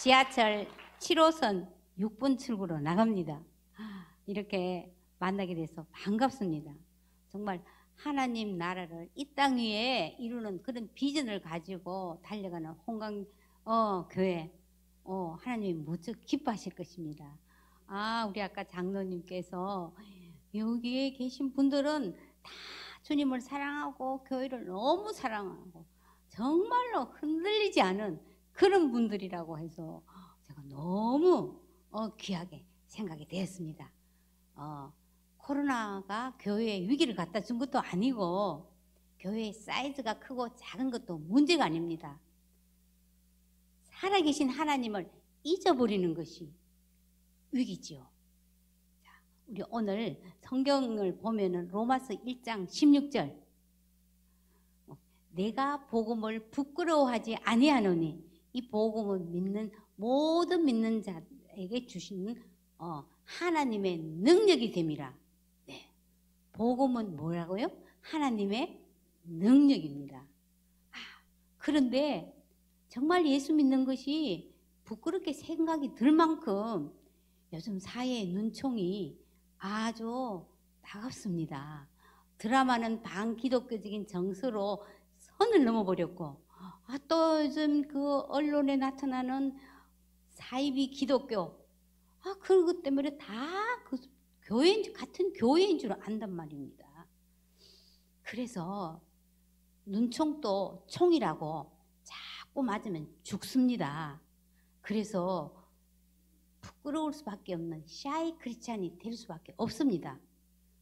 지하철 7호선 6번 출구로 나갑니다. 이렇게 만나게 돼서 반갑습니다. 정말 하나님 나라를 이 땅 위에 이루는 그런 비전을 가지고 달려가는 홍강 교회 하나님이 무척 기뻐하실 것입니다. 우리 아까 장로님께서 여기에 계신 분들은 다 주님을 사랑하고 교회를 너무 사랑하고 정말로 흔들리지 않은 그런 분들이라고 해서 제가 너무 귀하게 생각이 되었습니다. 코로나가 교회에 위기를 갖다 준 것도 아니고 교회의 사이즈가 크고 작은 것도 문제가 아닙니다. 살아계신 하나님을 잊어버리는 것이 위기지요. 자, 우리 오늘 성경을 보면은 로마서 1장 16절 내가 복음을 부끄러워하지 아니하노니 이 복음을 믿는 모든 믿는 자에게 주시는 하나님의 능력이 됨이라. 네. 복음은 뭐라고요? 하나님의 능력입니다. 그런데 정말 예수 믿는 것이 부끄럽게 생각이 들 만큼 요즘 사회의 눈총이 아주 따갑습니다. 드라마는 반기독교적인 정서로 선을 넘어버렸고 또 요즘 그 언론에 나타나는 사이비 기독교 그것 때문에 다 그 교회인 같은 교회인 줄 안단 말입니다. 그래서 눈총도 총이라고 자꾸 맞으면 죽습니다. 그래서 부끄러울 수밖에 없는 샤이 크리스찬이 될 수밖에 없습니다.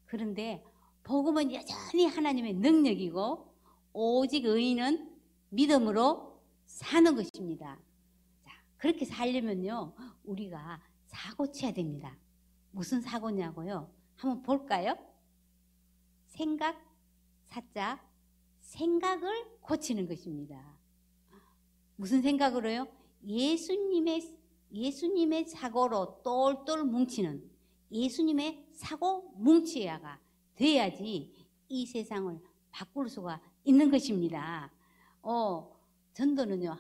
그런데 복음은 여전히 하나님의 능력이고 오직 의인은 믿음으로 사는 것입니다. 자, 그렇게 살려면요 우리가 사고 쳐야 됩니다. 무슨 사고냐고요? 한번 볼까요? 생각, 사자, 생각을 고치는 것입니다. 무슨 생각으로요? 예수님의 사고로 똘똘 뭉치는 예수님의 사고 뭉치야가 돼야지 이 세상을 바꿀 수가 있는 것입니다. 전도는요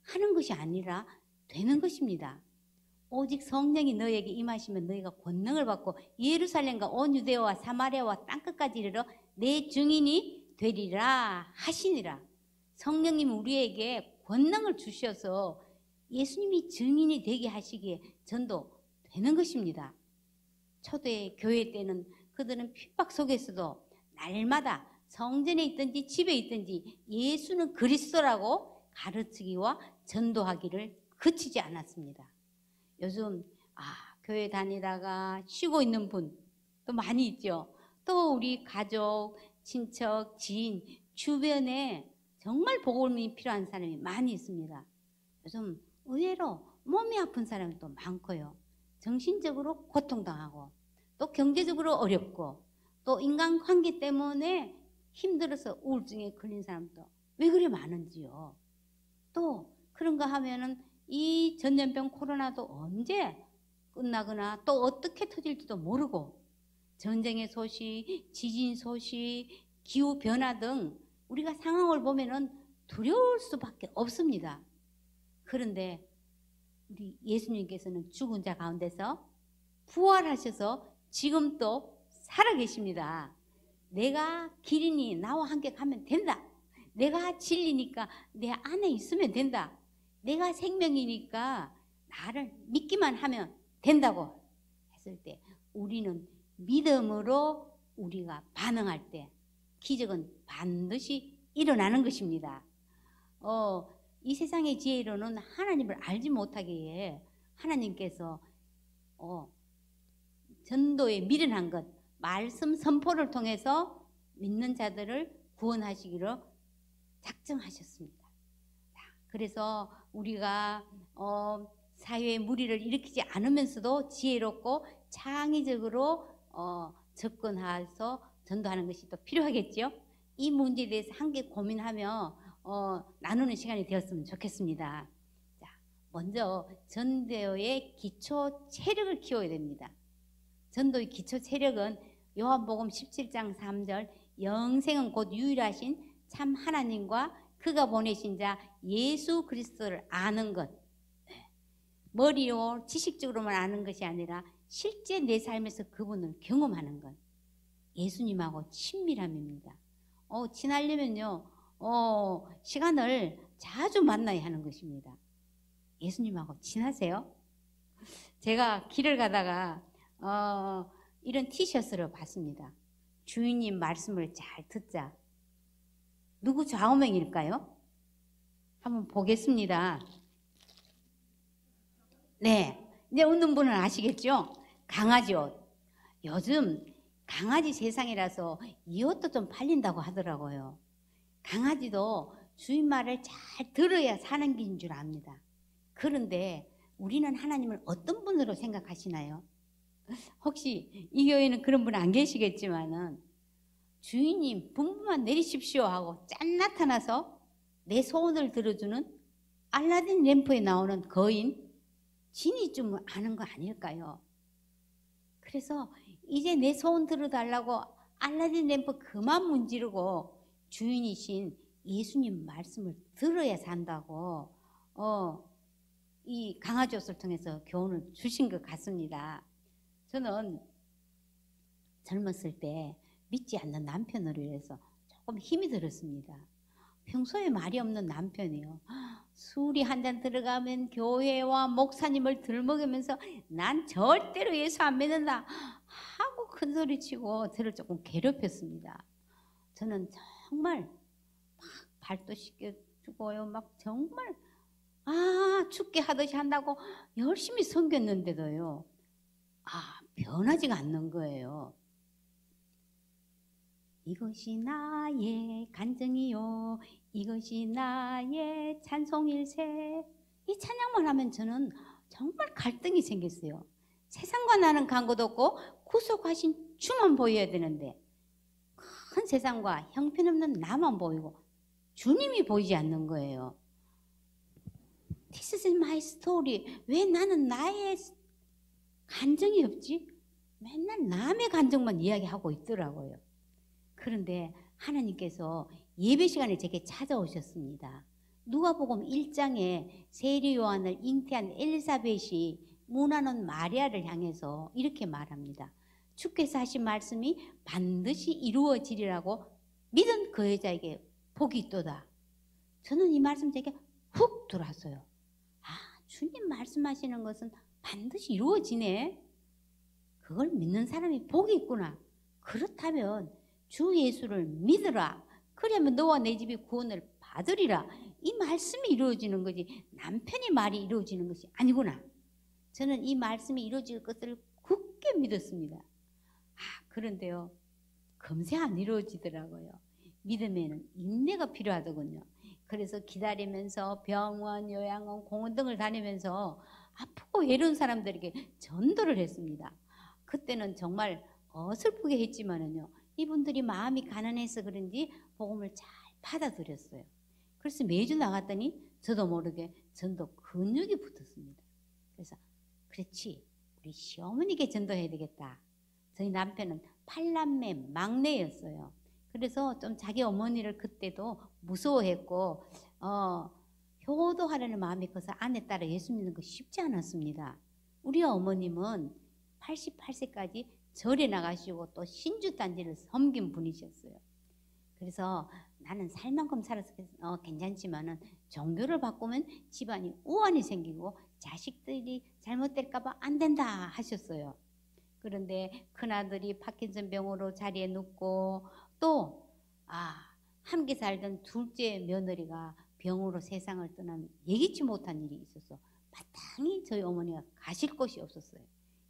하는 것이 아니라 되는 것입니다. 오직 성령이 너에게 임하시면 너희가 권능을 받고 예루살렘과 온 유대와 사마리아와 땅끝까지 이르러 내 증인이 되리라 하시니라. 성령님 우리에게 권능을 주셔서 예수님이 증인이 되게 하시기에 전도되는 것입니다. 초대 교회 때는 그들은 핍박 속에서도 날마다 성전에 있든지 집에 있든지 예수는 그리스도라고 가르치기와 전도하기를 그치지 않았습니다. 요즘 교회 다니다가 쉬고 있는 분도 많이 있죠. 또 우리 가족, 친척, 지인 주변에 정말 복음이 필요한 사람이 많이 있습니다. 요즘 의외로 몸이 아픈 사람이 또 많고요. 정신적으로 고통당하고 또 경제적으로 어렵고 또 인간관계 때문에 힘들어서 우울증에 걸린 사람도 왜 그리 많은지요. 또 그런가 하면은 이 전염병 코로나도 언제 끝나거나 또 어떻게 터질지도 모르고 전쟁의 소식, 지진 소식, 기후변화 등 우리가 상황을 보면은 두려울 수밖에 없습니다. 그런데 우리 예수님께서는 죽은 자 가운데서 부활하셔서 지금 또 살아계십니다. 내가 길이니 나와 함께 가면 된다. 내가 진리니까 내 안에 있으면 된다. 내가 생명이니까 나를 믿기만 하면 된다고 했을 때 우리는 믿음으로 우리가 반응할 때 기적은 반드시 일어나는 것입니다. 이 세상의 지혜로는 하나님을 알지 못하기에 하나님께서 전도에 미련한 것 말씀 선포를 통해서 믿는 자들을 구원하시기로 작정하셨습니다. 그래서 우리가 사회의 무리를 일으키지 않으면서도 지혜롭고 창의적으로 접근해서 전도하는 것이 또 필요하겠죠. 이 문제에 대해서 함께 고민하며 나누는 시간이 되었으면 좋겠습니다. 자, 먼저 전도의 기초 체력을 키워야 됩니다. 전도의 기초 체력은 요한복음 17장 3절 영생은 곧 유일하신 참 하나님과 그가 보내신 자 예수 그리스도를 아는 것. 머리로 지식적으로만 아는 것이 아니라 실제 내 삶에서 그분을 경험하는 것. 예수님하고 친밀함입니다. 친하려면요, 시간을 자주 만나야 하는 것입니다. 예수님하고 친하세요? 제가 길을 가다가 이런 티셔츠를 봤습니다. 주인님 말씀을 잘 듣자. 누구 좌우명일까요? 한번 보겠습니다. 네, 이제 웃는 분은 아시겠죠? 강아지 옷. 요즘 강아지 세상이라서 이 옷도 좀 팔린다고 하더라고요. 강아지도 주인 말을 잘 들어야 사는 길인 줄 압니다. 그런데 우리는 하나님을 어떤 분으로 생각하시나요? 혹시 이 교회는 그런 분 안 계시겠지만은 주인님 분부만 내리십시오 하고 짠 나타나서 내 소원을 들어주는 알라딘 램프에 나오는 거인 진이 좀 아는 거 아닐까요? 그래서 이제 내 소원 들어달라고 알라딘 램프 그만 문지르고 주인이신 예수님 말씀을 들어야 산다고 이 강아지 옷을 통해서 교훈을 주신 것 같습니다. 저는 젊었을 때 믿지 않는 남편으로 인해서 조금 힘이 들었습니다. 평소에 말이 없는 남편이요. 술이 한 잔 들어가면 교회와 목사님을 들먹이면서 난 절대로 예수 안 믿는다 하고 큰 소리 치고 저를 조금 괴롭혔습니다. 저는 정말 막 발도 씻겨주고요. 막 정말 죽게 하듯이 한다고 열심히 섬겼는데도요. 변하지가 않는 거예요. 이것이 나의 간증이요. 이것이 나의 찬송일세. 이 찬양만 하면 저는 정말 갈등이 생겼어요. 세상과 나는 간것도 없고 구속하신 주만 보여야 되는데 큰 세상과 형편없는 나만 보이고 주님이 보이지 않는 거예요. This is my story. 왜 나는 나의 간증이 없지? 맨날 남의 간증만 이야기하고 있더라고요. 그런데 하나님께서 예배 시간에 제게 찾아오셨습니다. 누가복음 1장에 세례 요한을 잉태한 엘리사벳이 문안원 마리아를 향해서 이렇게 말합니다. 주께서 하신 말씀이 반드시 이루어지리라고 믿은 그 여자에게 복이 있도다. 저는 이 말씀 제게 훅 들어왔어요. 주님 말씀하시는 것은 반드시 이루어지네. 그걸 믿는 사람이 복이 있구나. 그렇다면 주 예수를 믿으라. 그러면 너와 내 집이 구원을 받으리라. 이 말씀이 이루어지는 거지 남편의 말이 이루어지는 것이 아니구나. 저는 이 말씀이 이루어질 것을 굳게 믿었습니다. 그런데요. 금세 안 이루어지더라고요. 믿음에는 인내가 필요하더군요. 그래서 기다리면서 병원, 요양원, 공원 등을 다니면서 아프고 외로운 사람들에게 전도를 했습니다. 그때는 정말 어설프게 했지만은요. 이분들이 마음이 가난해서 그런지 복음을 잘 받아들였어요. 그래서 매주 나갔더니 저도 모르게 전도 근육이 붙었습니다. 그래서 그렇지 우리 시어머니께 전도해야 되겠다. 저희 남편은 8남매 막내였어요. 그래서 좀 자기 어머니를 그때도 무서워했고 효도하려는 마음이 커서 아내 따라 예수 믿는 거 쉽지 않았습니다. 우리 어머님은 88세까지 절에 나가시고 또 신주단지를 섬긴 분이셨어요. 그래서 나는 살 만큼 살아서 괜찮지만은 종교를 바꾸면 집안이 우환이 생기고 자식들이 잘못될까 봐 안 된다 하셨어요. 그런데 큰아들이 파킨슨 병으로 자리에 눕고 또 함께 살던 둘째 며느리가 병으로 세상을 떠나는 예기치 못한 일이 있어서 마땅히 저희 어머니가 가실 곳이 없었어요.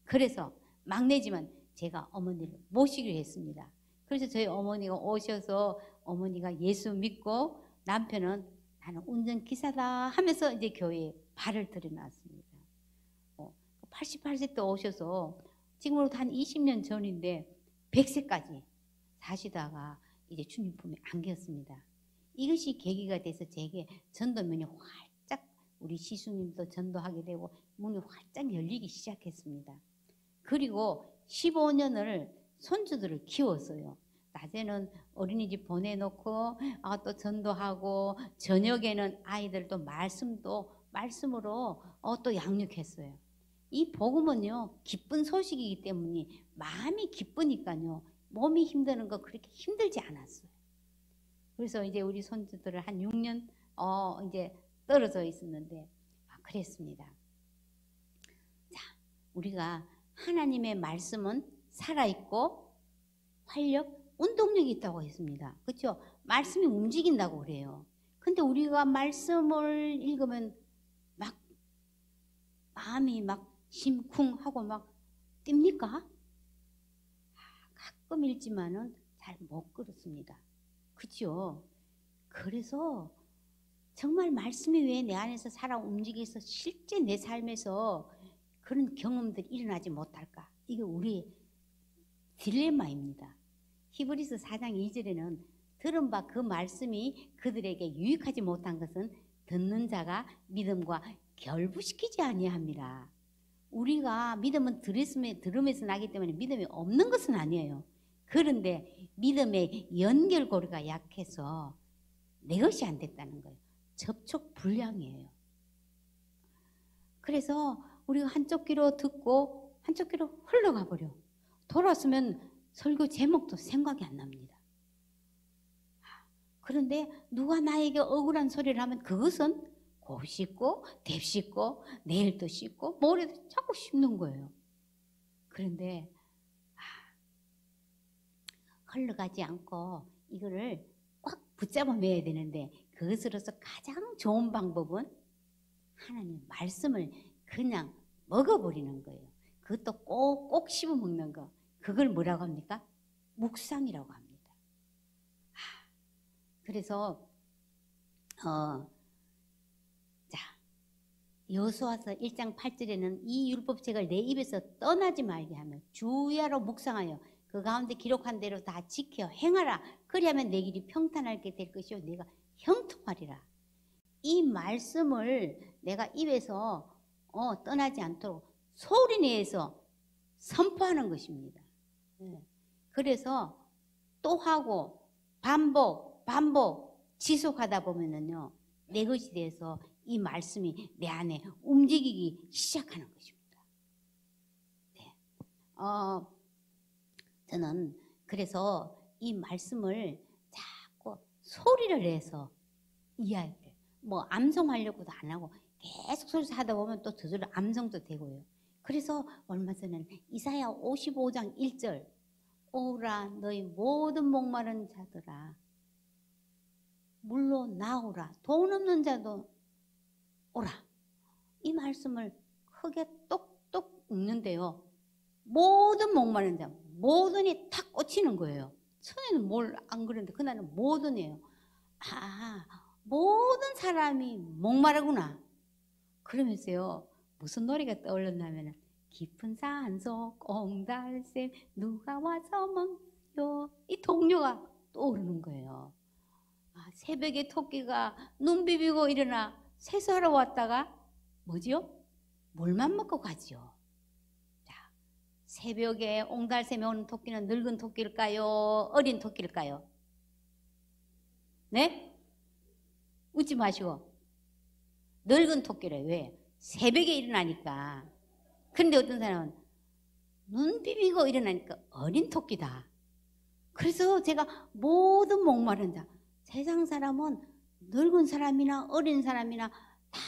그래서 막내지만 제가 어머니를 모시기로 했습니다. 그래서 저희 어머니가 오셔서 어머니가 예수 믿고 남편은 나는 운전기사다 하면서 이제 교회에 발을 들여놨습니다. 88세 때 오셔서 지금으로부터 한 20년 전인데 100세까지 사시다가 이제 주님 품에 안겼습니다. 이것이 계기가 돼서 제게 전도문이 활짝 우리 시수님도 전도하게 되고 문이 활짝 열리기 시작했습니다. 그리고 15년을 손주들을 키웠어요. 낮에는 어린이집 보내놓고 또 전도하고 저녁에는 아이들도 말씀도 말씀으로 또 양육했어요. 이 복음은요, 기쁜 소식이기 때문에 마음이 기쁘니까요, 몸이 힘드는 거 그렇게 힘들지 않았어요. 그래서 이제 우리 손주들을 한 6년 이제 떨어져 있었는데 그랬습니다. 자, 우리가 하나님의 말씀은 살아있고 활력, 운동력이 있다고 했습니다. 그렇죠? 말씀이 움직인다고 그래요. 근데 우리가 말씀을 읽으면 막 마음이 막 심쿵하고 막 뜁니까? 가끔 읽지만은 잘 못 그렇습니다. 그렇죠? 그래서 정말 말씀이 왜 내 안에서 살아 움직여서 실제 내 삶에서 그런 경험들이 일어나지 못할까? 이게 우리의 딜레마입니다. 히브리서 4장 2절에는 들은 바 그 말씀이 그들에게 유익하지 못한 것은 듣는 자가 믿음과 결부시키지 아니함이라. 우리가 믿음은 들음에서 나기 때문에 믿음이 없는 것은 아니에요. 그런데 믿음의 연결고리가 약해서 내 것이 안 됐다는 거예요. 접촉 불량이에요. 그래서 우리가 한쪽 귀로 듣고 한쪽 귀로 흘러가 버려. 돌아서면 설교 제목도 생각이 안 납니다. 그런데 누가 나에게 억울한 소리를 하면 그것은 고 씻고 대 씻고 내일도 씻고 모레도 자꾸 씹는 거예요. 그런데 흘러가지 않고 이거를 꽉 붙잡아 매야 되는데 그것으로서 가장 좋은 방법은 하나님 말씀을 그냥 먹어버리는 거예요. 그것도 꼭 씹어 먹는 거. 그걸 뭐라고 합니까? 묵상이라고 합니다. 그래서 여호수아서 1장 8절에는 이 율법책을 내 입에서 떠나지 말게 하며 주야로 묵상하여 그 가운데 기록한 대로 다 지켜 행하라. 그리하면 내 길이 평탄하게 될 것이요 내가 형통하리라. 이 말씀을 내가 입에서 떠나지 않도록 소리 내서 선포하는 것입니다. 그래서 또 하고 반복 지속하다 보면은요 내 것이 돼서 이 말씀이 내 안에 움직이기 시작하는 것입니다. 네. 저는 그래서 이 말씀을 자꾸 소리를 내서 이해할 때, 뭐 암송하려고도 안 하고 계속 소리를 하다 보면 또 저절로 암송도 되고요. 그래서 얼마 전에는 이사야 55장 1절 오라 너희 모든 목마른 자들아 물로 나오라 돈 없는 자도 오라. 이 말씀을 크게 똑똑 읽는데요. 모든 목마른 자, 모든이 탁 꽂히는 거예요. 처음에는 뭘 안 그랬는데 그날은 모든이에요. 모든 사람이 목마르구나. 그러면서요. 무슨 노래가 떠올랐냐면 깊은 산속 옹달샘 누가 와서 먹요. 이 동료가 떠오르는 거예요. 새벽에 토끼가 눈 비비고 일어나 세수하러 왔다가 뭐지요? 물만 먹고 가지요. 자, 새벽에 옹달샘에 오는 토끼는 늙은 토끼일까요? 어린 토끼일까요? 네? 웃지 마시고. 늙은 토끼래. 왜? 새벽에 일어나니까. 그런데 어떤 사람은 눈 비비고 일어나니까 어린 토끼다. 그래서 제가 모든 목마른 자, 세상 사람은 늙은 사람이나 어린 사람이나 다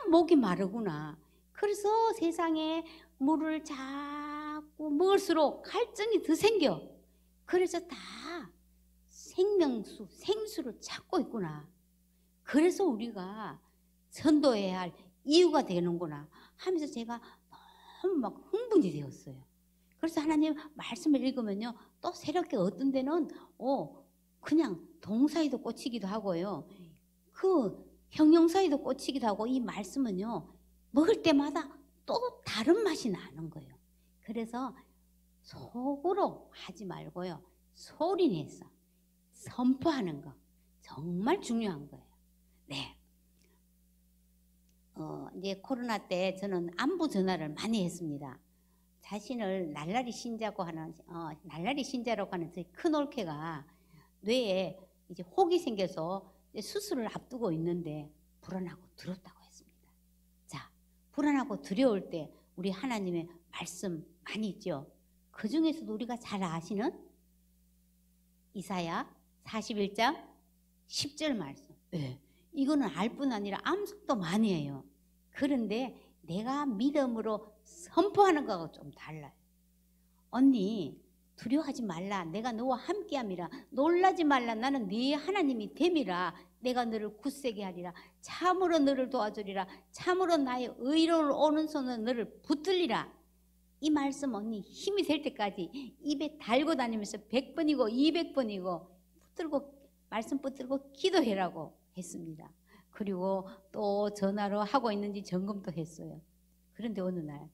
목이 마르구나. 그래서 세상에 물을 자꾸 먹을수록 갈증이 더 생겨. 그래서 다 생명수, 생수를 찾고 있구나. 그래서 우리가 전도해야 할 이유가 되는구나 하면서 제가 너무 막 흥분이 되었어요. 그래서 하나님 말씀을 읽으면요. 또 새롭게 어떤 데는 그냥 동사에도 꽂히기도 하고요. 그 형용사에도 꽂히기도 하고 이 말씀은요. 먹을 때마다 또 다른 맛이 나는 거예요. 그래서 속으로 하지 말고요. 소리 내서 선포하는 거 정말 중요한 거예요. 네. 이제 코로나 때 저는 안부 전화를 많이 했습니다. 자신을 날라리 신자라고 하는 저희 큰 올케가 뇌에 이제 혹이 생겨서 수술을 앞두고 있는데 불안하고 두렵다고 했습니다. 불안하고 두려울 때 우리 하나님의 말씀 많이 있죠. 그 중에서도 우리가 잘 아시는 이사야 41장 10절 말씀. 네. 이거는 알 뿐 아니라 암송도 많이 해요. 그런데 내가 믿음으로 선포하는 거하고 좀 달라요. 언니 두려워하지 말라. 내가 너와 함께함이라. 놀라지 말라. 나는 네 하나님이 됨이라. 내가 너를 굳세게 하리라. 참으로 너를 도와주리라. 참으로 나의 의로운 오른손으로 너를 붙들리라. 이 말씀 언니 힘이 될 때까지 입에 달고 다니면서 100번이고 200번이고 붙들고 말씀 붙들고 기도해라고 했습니다. 그리고 또 전화로 하고 있는지 점검도 했어요. 그런데 어느 날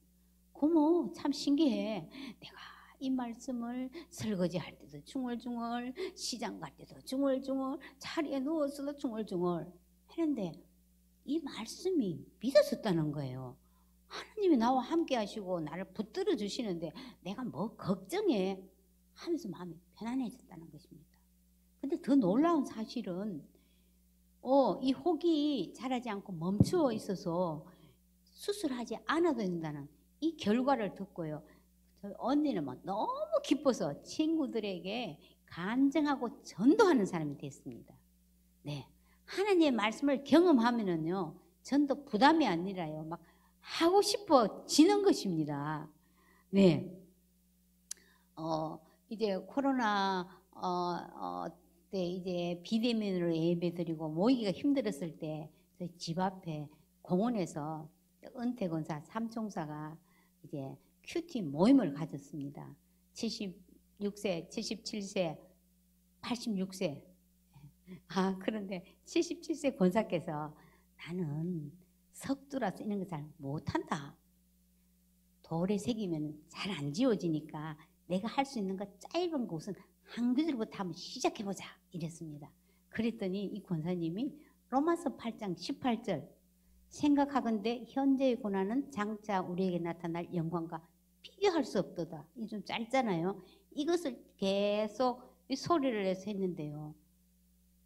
고모 참 신기해. 내가 이 말씀을 설거지할 때도 중얼중얼, 시장 갈 때도 중얼중얼, 자리에 누워서도 중얼중얼 했는데 이 말씀이 믿어졌다는 거예요. 하나님이 나와 함께 하시고 나를 붙들어 주시는데 내가 뭐 걱정해 하면서 마음이 편안해졌다는 것입니다. 근데 더 놀라운 사실은 이 혹이 자라지 않고 멈추어 있어서 수술하지 않아도 된다는 이 결과를 듣고요. 언니는 막 너무 기뻐서 친구들에게 간증하고 전도하는 사람이 됐습니다. 네, 하나님의 말씀을 경험하면은요, 전도 부담이 아니라요, 막 하고 싶어지는 것입니다. 네, 이제 코로나 때 이제 비대면으로 예배드리고 모이기가 힘들었을 때 저희 집 앞에 공원에서 은퇴권사 삼총사가 이제 큐티 모임을 가졌습니다. 76세, 77세, 86세. 그런데 77세 권사께서 나는 석두라서 이런 거 잘 못한다. 돌에 새기면 잘 안 지워지니까 내가 할 수 있는 거 짧은 곳은 한 구절부터 한번 시작해보자 이랬습니다. 그랬더니 이 권사님이 로마서 8장 18절 생각하건대 현재의 고난은 장차 우리에게 나타날 영광과 비교할 수 없도다. 이게 좀 짧잖아요. 이것을 계속 소리를 내서 했는데요.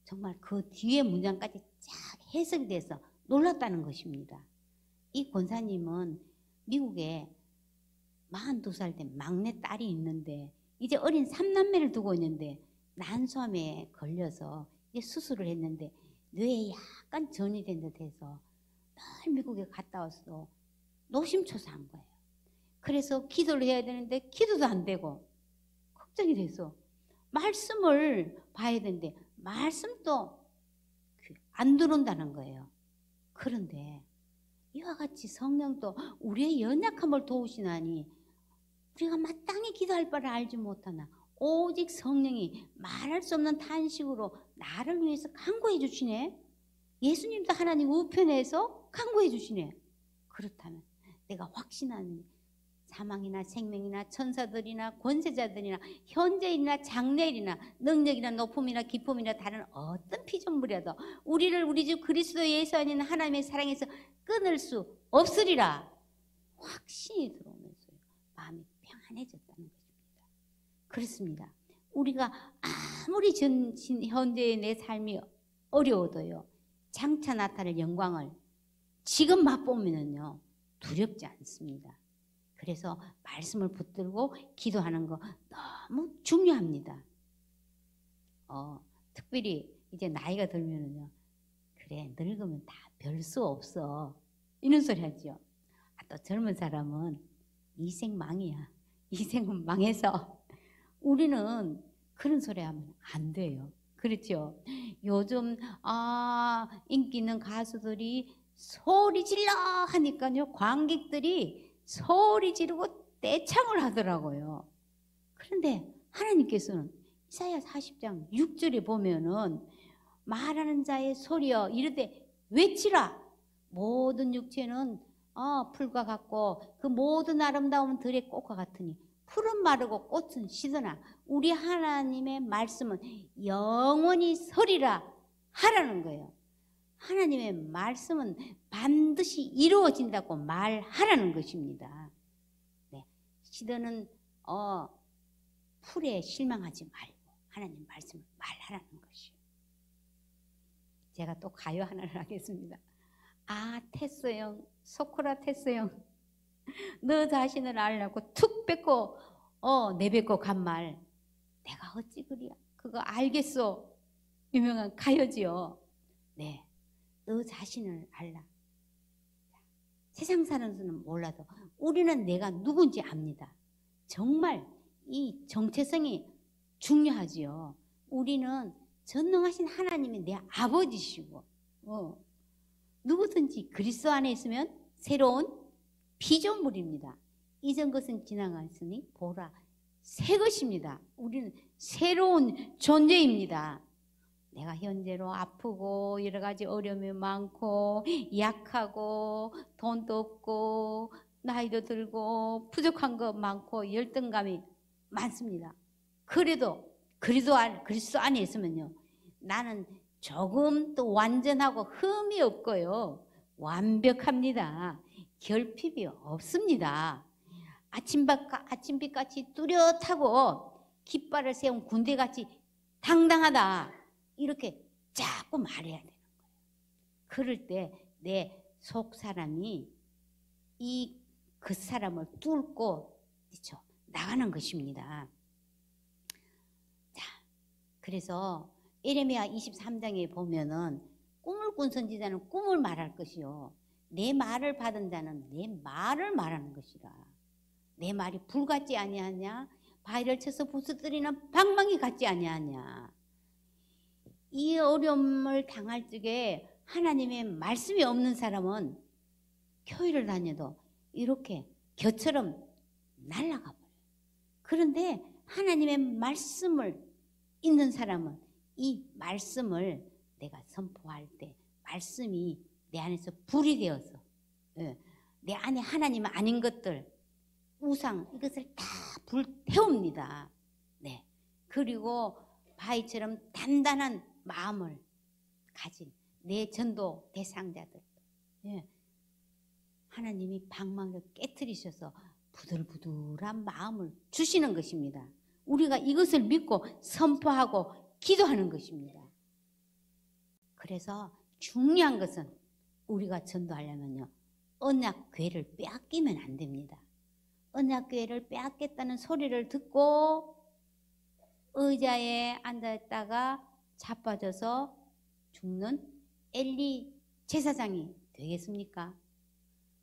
정말 그 뒤에 문장까지 쫙 해석이 돼서 놀랐다는 것입니다. 이 권사님은 미국에 42살 된 막내 딸이 있는데 이제 어린 3남매를 두고 있는데 난소암에 걸려서 수술을 했는데 뇌에 약간 전이 된 듯해서 늘 미국에 갔다 와서 노심초사한 거예요. 그래서 기도를 해야 되는데 기도도 안 되고 걱정이 돼서 말씀을 봐야 되는데 말씀도 안 들어온다는 거예요. 그런데 이와 같이 성령도 우리의 연약함을 도우시나니 우리가 마땅히 기도할 바를 알지 못하나 오직 성령이 말할 수 없는 탄식으로 나를 위해서 간구해 주시네. 예수님도 하나님 우편에서 간구해 주시네. 그렇다면 내가 확신하는 사망이나 생명이나 천사들이나 권세자들이나 현재일이나 장래일이나 능력이나 높음이나 기쁨이나 다른 어떤 피조물이라도 우리를 우리 주 그리스도 예수 아닌 하나님의 사랑에서 끊을 수 없으리라. 확신이 들어오면서요. 마음이 평안해졌다는 것입니다. 그렇습니다. 우리가 아무리 현재의 내 삶이 어려워도요. 장차 나타날 영광을 지금 맛보면은요. 두렵지 않습니다. 그래서 말씀을 붙들고 기도하는 거 너무 중요합니다. 특별히 이제 나이가 들면은요. 그래 늙으면 다 별 수 없어. 이런 소리 하죠. 또 젊은 사람은 이생 망이야. 이생은 망해서 우리는 그런 소리 하면 안 돼요. 그렇죠? 요즘 인기 있는 가수들이 소리 질러 하니까요. 관객들이 소리 지르고 떼창을 하더라고요. 그런데 하나님께서는 이사야 40장 6절에 보면은 말하는 자의 소리여 이르되 외치라. 모든 육체는 풀과 같고 그 모든 아름다움은 들의 꽃과 같으니 풀은 마르고 꽃은 시드나 우리 하나님의 말씀은 영원히 서리라 하라는 거예요. 하나님의 말씀은 반드시 이루어진다고 말하라는 것입니다. 네. 시드는 풀에 실망하지 말고 하나님 말씀을 말하라는 것이에요. 제가 또 가요 하나를 하겠습니다. 태소영 소크라테스요. 너 자신을 알라고 툭 뺏고 내뱉고 간 말. 내가 어찌 그리야. 그거 알겠어. 유명한 가요지요. 네, 너 자신을 알라. 세상 사는 수는 몰라도 우리는 내가 누군지 압니다. 정말 이 정체성이 중요하지요. 우리는 전능하신 하나님이 내 아버지시고 누구든지 그리스도 안에 있으면 새로운 피조물입니다. 이전 것은 지나갔으니 보라 새 것입니다. 우리는 새로운 존재입니다. 내가 현재로 아프고 여러 가지 어려움이 많고 약하고 돈도 없고 나이도 들고 부족한 거 많고 열등감이 많습니다. 그래도 그리스도 안에 있으면요, 나는 조금 또 완전하고 흠이 없고요, 완벽합니다. 결핍이 없습니다. 아침빛같이 뚜렷하고 깃발을 세운 군대같이 당당하다, 이렇게 자꾸 말해야 되는 거예요. 그럴 때 내 속 사람이 그 사람을 뚫고 그렇죠, 나가는 것입니다. 자, 그래서 예레미야 23장에 보면은 꿈을 꾼 선지자는 꿈을 말할 것이요, 내 말을 받은 자는 내 말을 말하는 것이라. 내 말이 불 같지 아니하냐, 바위를 쳐서 부수뜨리는 방망이 같지 아니하냐. 이 어려움을 당할 적에 하나님의 말씀이 없는 사람은 교회를 다녀도 이렇게 겨처럼 날아가 버려요. 그런데 하나님의 말씀을 있는 사람은 이 말씀을 내가 선포할 때 말씀이 내 안에서 불이 되어서 내 안에 하나님 아닌 것들, 우상, 이것을 다 불태웁니다. 네. 그리고 바위처럼 단단한 마음을 가진 내 전도 대상자들, 하나님이 방망이를 깨트리셔서 부들부들한 마음을 주시는 것입니다. 우리가 이것을 믿고 선포하고 기도하는 것입니다. 그래서 중요한 것은 우리가 전도하려면요, 언약궤를 빼앗기면 안 됩니다. 언약궤를 빼앗겠다는 소리를 듣고 의자에 앉아있다가 자빠져서 죽는 엘리 제사장이 되겠습니까?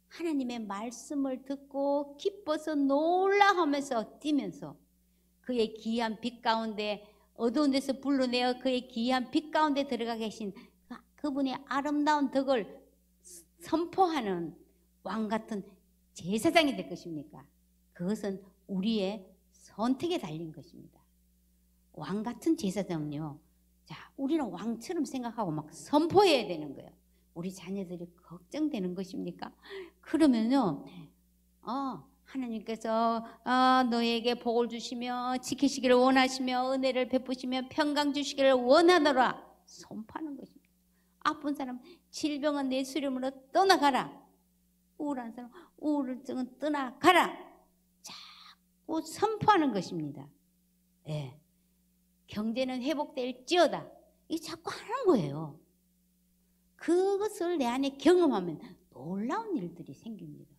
하나님의 말씀을 듣고 기뻐서 놀라하면서 뛰면서 그의 귀한 빛 가운데, 어두운 데서 불러내어 그의 귀한 빛 가운데 들어가 계신 그분의 아름다운 덕을 선포하는 왕 같은 제사장이 될 것입니까? 그것은 우리의 선택에 달린 것입니다. 왕 같은 제사장은요, 자, 우리는 왕처럼 생각하고 막 선포해야 되는 거예요. 우리 자녀들이 걱정되는 것입니까? 그러면요, 하나님께서 너에게 복을 주시며 지키시기를 원하시며 은혜를 베푸시며 평강 주시기를 원하노라 선포하는 것입니다. 아픈 사람 질병은 내 수렴으로 떠나가라. 우울한 사람 우울증은 떠나가라. 자꾸 선포하는 것입니다. 네. 경제는 회복될지어다. 이게 자꾸 하는 거예요. 그것을 내 안에 경험하면 놀라운 일들이 생깁니다.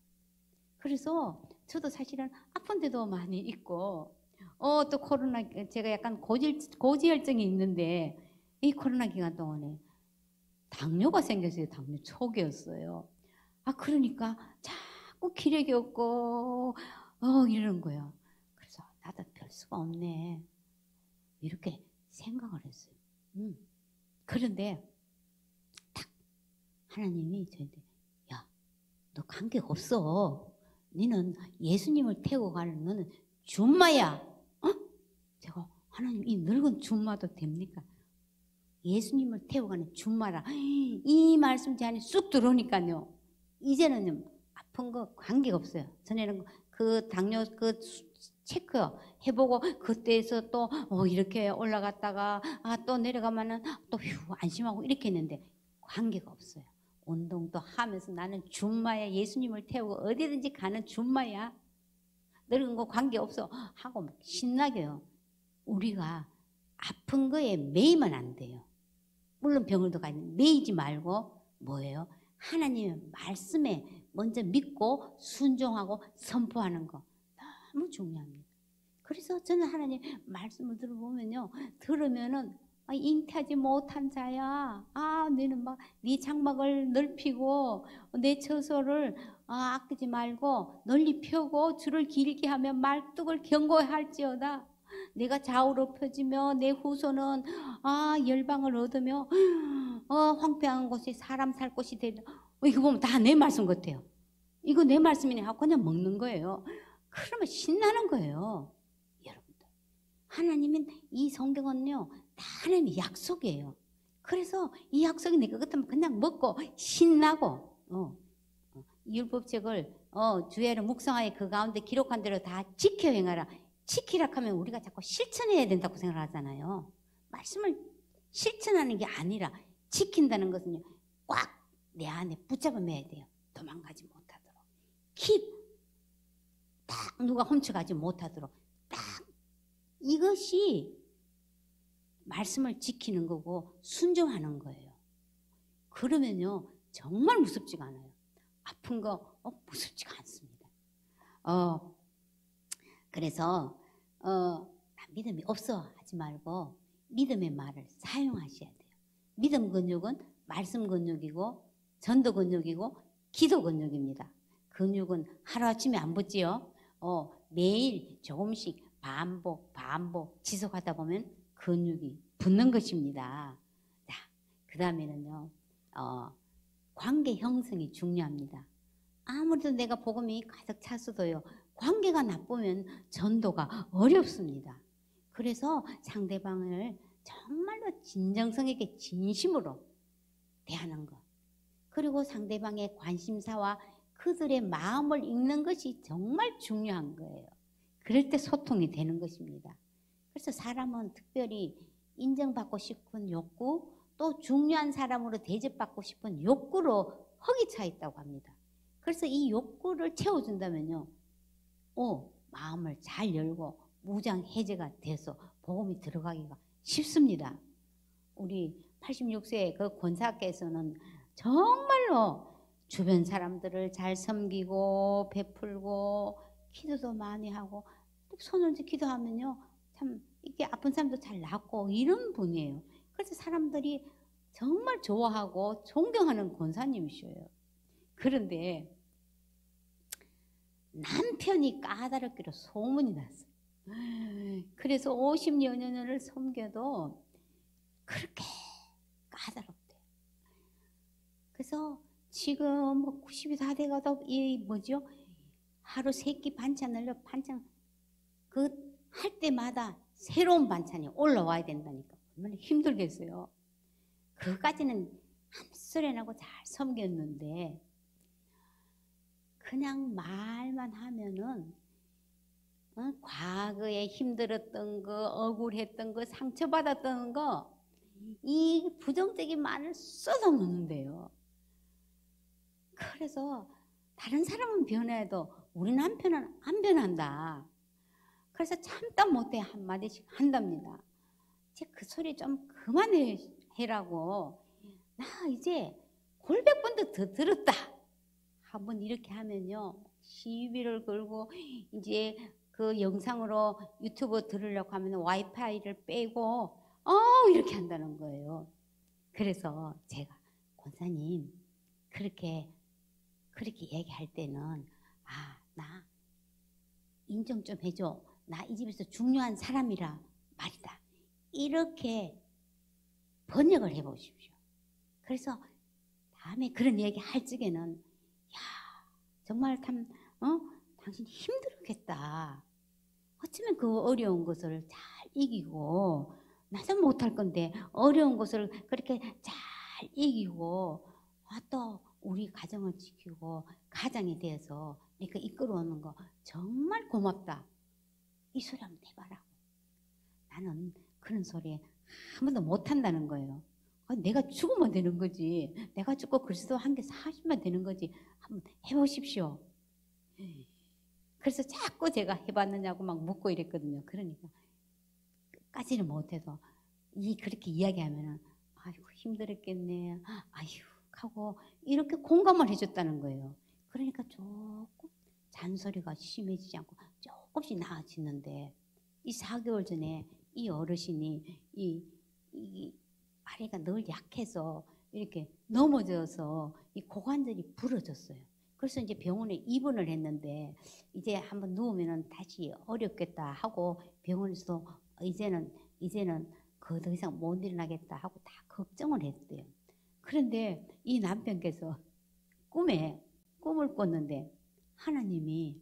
그래서 저도 사실은 아픈 데도 많이 있고 또 코로나, 제가 약간 고지혈증이 있는데 이 코로나 기간 동안에 당뇨가 생겼어요. 당뇨 초기였어요. 그러니까 자꾸 기력이 없고 이러는 거예요. 그래서 나도 별 수가 없네, 이렇게 생각을 했어요. 그런데 딱 하나님이 저한테, 야, 너 관계가 없어. 너는 예수님을 태우고 가는, 너는 줌마야. 제가, 하나님, 이 늙은 줌마도 됩니까? 예수님을 태우고 가는 줌마라. 이 말씀 제 안에 쑥 들어오니까요, 이제는 아픈 거 관계가 없어요. 전에는 그 당뇨 그 체크 해보고 그때에서 또 이렇게 올라갔다가 또 내려가면은 또 휴 안심하고 이렇게 했는데 관계가 없어요. 운동도 하면서 나는 줌마야. 예수님을 태우고 어디든지 가는 줌마야. 늙은 거 관계없어 하고 신나게요. 우리가 아픈 거에 매이면 안 돼요. 물론 병을도 가지고 매이지 말고 뭐예요? 하나님의 말씀에 먼저 믿고 순종하고 선포하는 거 너무 중요합니다. 그래서 저는 하나님 말씀을 들어보면요, 들으면은 잉태하지 못한 자야, 너는 막 네 장막을 넓히고 내 처소를 아끼지 말고 널리 펴고 줄을 길게 하며 말뚝을 견고할지어다. 내가 좌우로 펴지며 내 후손은 열방을 얻으며 황폐한 곳이 사람 살 곳이 되리라. 이거 보면 다 내 말씀 같아요. 이거 내 말씀이네 하고 그냥 먹는 거예요. 그러면 신나는 거예요. 여러분들, 하나님은 이 성경은요 다 하나님의 약속이에요. 그래서 이 약속이 내가 같으면 그냥 먹고 신나고 율법책을 주야로 묵상하여 그 가운데 기록한 대로 다 지켜 행하라. 지키라 하면 우리가 자꾸 실천해야 된다고 생각하잖아요. 말씀을 실천하는 게 아니라 지킨다는 것은요 꽉 내 안에 붙잡아 매야 돼요. 도망가지 못하도록, 딱 누가 훔쳐가지 못하도록, 딱 이것이 말씀을 지키는 거고 순종하는 거예요. 그러면요 정말 무섭지가 않아요. 아픈 거 무섭지가 않습니다. 그래서 나 믿음이 없어 하지 말고 믿음의 말을 사용하셔야 돼요. 믿음 근육은 말씀 근육이고 전도 근육이고 기도 근육입니다. 근육은 하루아침에 안 붙지요. 매일 조금씩 반복 지속하다 보면 근육이 붙는 것입니다. 자, 그 다음에는요 관계 형성이 중요합니다. 아무래도 내가 복음이 가득 찼어도요 관계가 나쁘면 전도가 어렵습니다. 그래서 상대방을 정말로 진정성 있게 진심으로 대하는 것, 그리고 상대방의 관심사와 그들의 마음을 읽는 것이 정말 중요한 거예요. 그럴 때 소통이 되는 것입니다. 그래서 사람은 특별히 인정받고 싶은 욕구, 또 중요한 사람으로 대접받고 싶은 욕구로 흙이 차 있다고 합니다. 그래서 이 욕구를 채워준다면요 마음을 잘 열고 무장 해제가 돼서 복음이 들어가기가 쉽습니다. 우리 86세 그 권사께서는 정말로 주변 사람들을 잘 섬기고 베풀고 기도도 많이 하고 손을 기도하면요 참 이렇게 아픈 사람도 잘 낫고 이런 분이에요. 그래서 사람들이 정말 좋아하고 존경하는 권사님이셔요. 그런데 남편이 까다롭기로 소문이 났어요. 그래서 50여 년을 섬겨도 그렇게 까다롭대요. 그래서 지금 90이 다 돼가도 하루 3끼 반찬을 그 할 때마다 새로운 반찬이 올라와야 된다니까 얼마나 힘들겠어요. 그까지는 한소리 나고 잘 섬겼는데 그냥 말만 하면은 과거에 힘들었던 거, 억울했던 거, 상처받았던 거, 이 부정적인 말을 쏟아놓는데요. 그래서 다른 사람은 변해도 우리 남편은 안 변한다. 그래서 참다 못해 한마디씩 한답니다. 이제 그 소리 좀 그만해라고. 나 이제 골백 번도 더 들었다. 한번 이렇게 하면요 시비를 걸고 이제 그 영상으로 유튜브 들으려고 하면 와이파이를 빼고 이렇게 한다는 거예요. 그래서 제가 권사님 그렇게 얘기할 때는 나 인정 좀 해줘. 나 이 집에서 중요한 사람이라 말이다. 이렇게 번역을 해보십시오. 그래서 다음에 그런 얘기 할 적에는 정말 당신 힘들었겠다. 어쩌면 그 어려운 것을 잘 이기고 나도 못할 건데 어려운 것을 그렇게 잘 이기고 또 우리 가정을 지키고 가장에 대해서 내가 이끌어오는 거 정말 고맙다. 이 소리 한번 해봐라. 나는 그런 소리 한 번도 못한다는 거예요. 내가 죽으면 되는 거지. 내가 죽고 그리스도 한 개 40만 되는 거지. 한번 해보십시오. 그래서 자꾸 제가 해봤느냐고 막 묻고 이랬거든요. 그러니까 끝까지는 못해도 그렇게 이야기하면은 아이고 힘들었겠네. 아휴 하고 이렇게 공감을 해줬다는 거예요. 그러니까 조금 잔소리가 심해지지 않고 조금씩 나아지는데 이 4개월 전에 이 어르신이 이 다리가 늘 약해서 이렇게 넘어져서 이 고관절이 부러졌어요. 그래서 이제 병원에 입원을 했는데 이제 한번 누우면은 다시 어렵겠다 하고 병원에서 이제는 그 더 이상 못 일어나겠다 하고 다 걱정을 했대요. 그런데 이 남편께서 꿈을 꿨는데 하나님이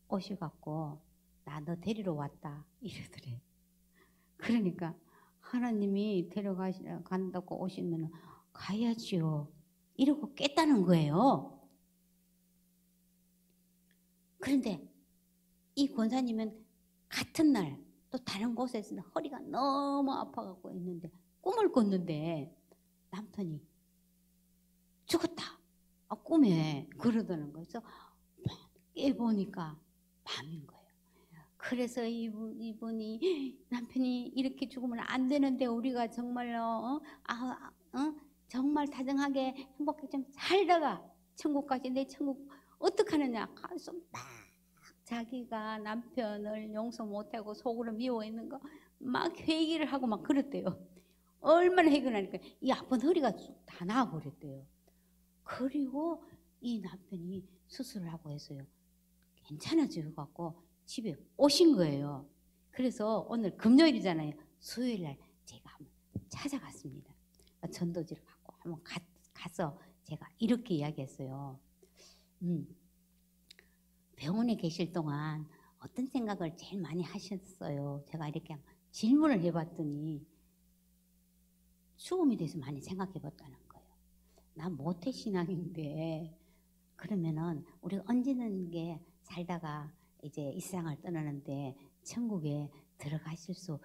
오셔갖고 나 너 데리러 왔다 이러더래. 그러니까 하나님이 데려간다고 오시면 가야지요 이러고 깼다는 거예요. 그런데 이 권사님은 같은 날 또 다른 곳에서 허리가 너무 아파갖고 있는데 꿈을 꿨는데 남편이 죽었다 꿈에 그러더는 거예요. 그래서 깨보니까 밤인 거예요. 그래서 이분이 남편이 이렇게 죽으면 안 되는데 우리가 정말로 정말 다정하게 행복하게 좀 살다가 천국까지 내 천국 어떡하느냐 가서 막 자기가 남편을 용서 못하고 속으로 미워했는 거 막 회개를 하고 막 그랬대요. 얼마나 회개하니까 이 아픈 허리가 다 나아버렸대요. 그리고 이 남편이 수술을 하고 해서요 괜찮아지고 갖고 집에 오신 거예요. 그래서 오늘 금요일이잖아요. 수요일날 제가 한번 찾아갔습니다. 전도지를 갖고 한번 가서 제가 이렇게 이야기했어요. 병원에 계실 동안 어떤 생각을 제일 많이 하셨어요? 제가 이렇게 질문을 해봤더니 죽음에 대해서 많이 생각해봤다는 거예요. 난 모태신앙인데 그러면은 우리가 언제는 게 살다가 이제 이 세상을 떠나는데 천국에 들어가실 수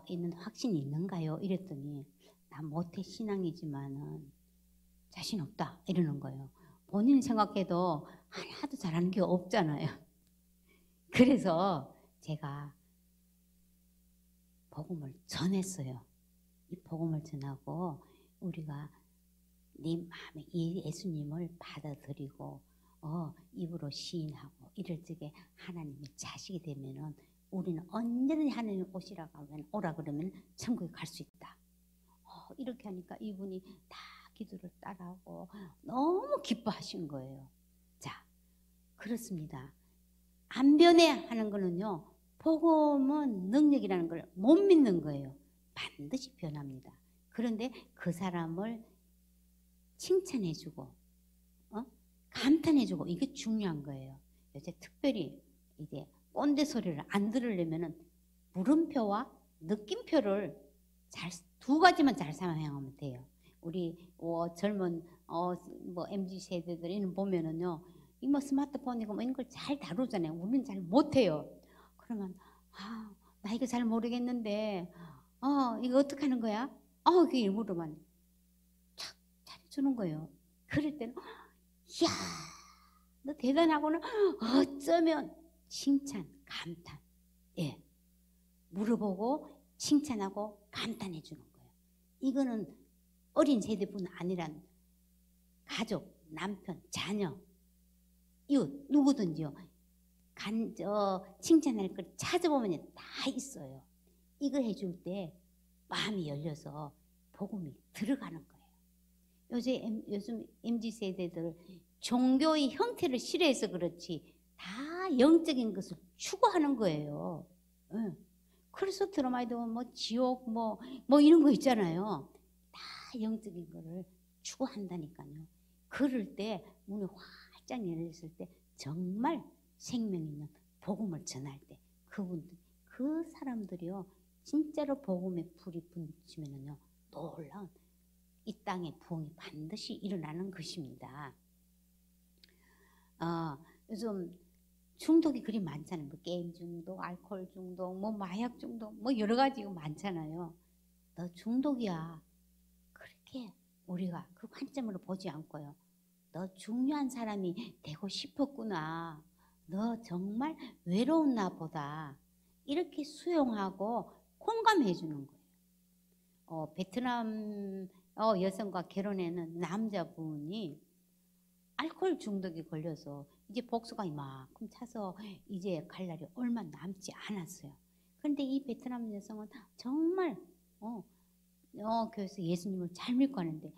있는 확신이 있는가요? 이랬더니 난 모태신앙이지만은 자신 없다 이러는 거예요. 본인이 생각해도 하나도 잘하는 게 없잖아요. 그래서 제가 복음을 전했어요. 이 복음을 전하고 우리가 네 마음에 이 예수님을 받아들이고 입으로 시인하고 이럴 적에 하나님의 자식이 되면은 우리는 언제든지 하나님 오라 그러면 천국에 갈 수 있다. 이렇게 하니까 이분이 다 기도를 따라하고 너무 기뻐하신 거예요. 자, 그렇습니다. 안 변해 하는 거는요. 복음은 능력이라는 걸 못 믿는 거예요. 반드시 변합니다. 그런데 그 사람을 칭찬해주고 감탄해주고 이게 중요한 거예요. 이제 특별히 이제 꼰대 소리를 안 들으려면은 물음표와 느낌표를 두 가지만 잘 사용하면 돼요. 우리 젊은 MZ 세대들은 보면은요, 이 스마트폰이고 이런 걸 잘 다루잖아요. 우리는 잘 못해요. 그러면 나 이거 잘 모르겠는데 이거 어떻게 하는 거야? 그게 물으면 착 잘해주는 거예요. 그럴 때는 이야 너 대단하구나. 어쩌면 칭찬, 감탄. 예, 물어보고 칭찬하고 감탄해 주는 거예요. 이거는 어린 세대뿐 아니란 가족, 남편, 자녀, 이웃 누구든지요. 칭찬할 걸 찾아보면 다 있어요. 이거 해줄 때 마음이 열려서 복음이 들어가는 거예요. 요즘 MZ세대들 종교의 형태를 싫어해서 그렇지 다 영적인 것을 추구하는 거예요. 그래서 드라마에도 지옥 이런 거 있잖아요. 다 영적인 거를 추구한다니까요. 그럴 때 문이 활짝 열렸을 때 정말 생명 있는 복음을 전할 때 그 사람들이요 진짜로 복음의 불이 붙이면은요 놀라운 이 땅의 부흥이 반드시 일어나는 것입니다. 요즘 중독이 그리 많잖아요. 게임 중독, 알코올 중독, 마약 중독, 여러 가지 많잖아요. 너 중독이야. 그렇게 우리가 그 관점으로 보지 않고요. 너 중요한 사람이 되고 싶었구나. 너 정말 외로운 나보다 이렇게 수용하고 공감해 주는 거예요. 베트남 여성과 결혼하는 남자분이 알코올 중독에 걸려서 이제 복수가 이만큼 차서 이제 갈 날이 얼마 남지 않았어요. 그런데 이 베트남 여성은 정말 교회에서 예수님을 잘 믿고 하는데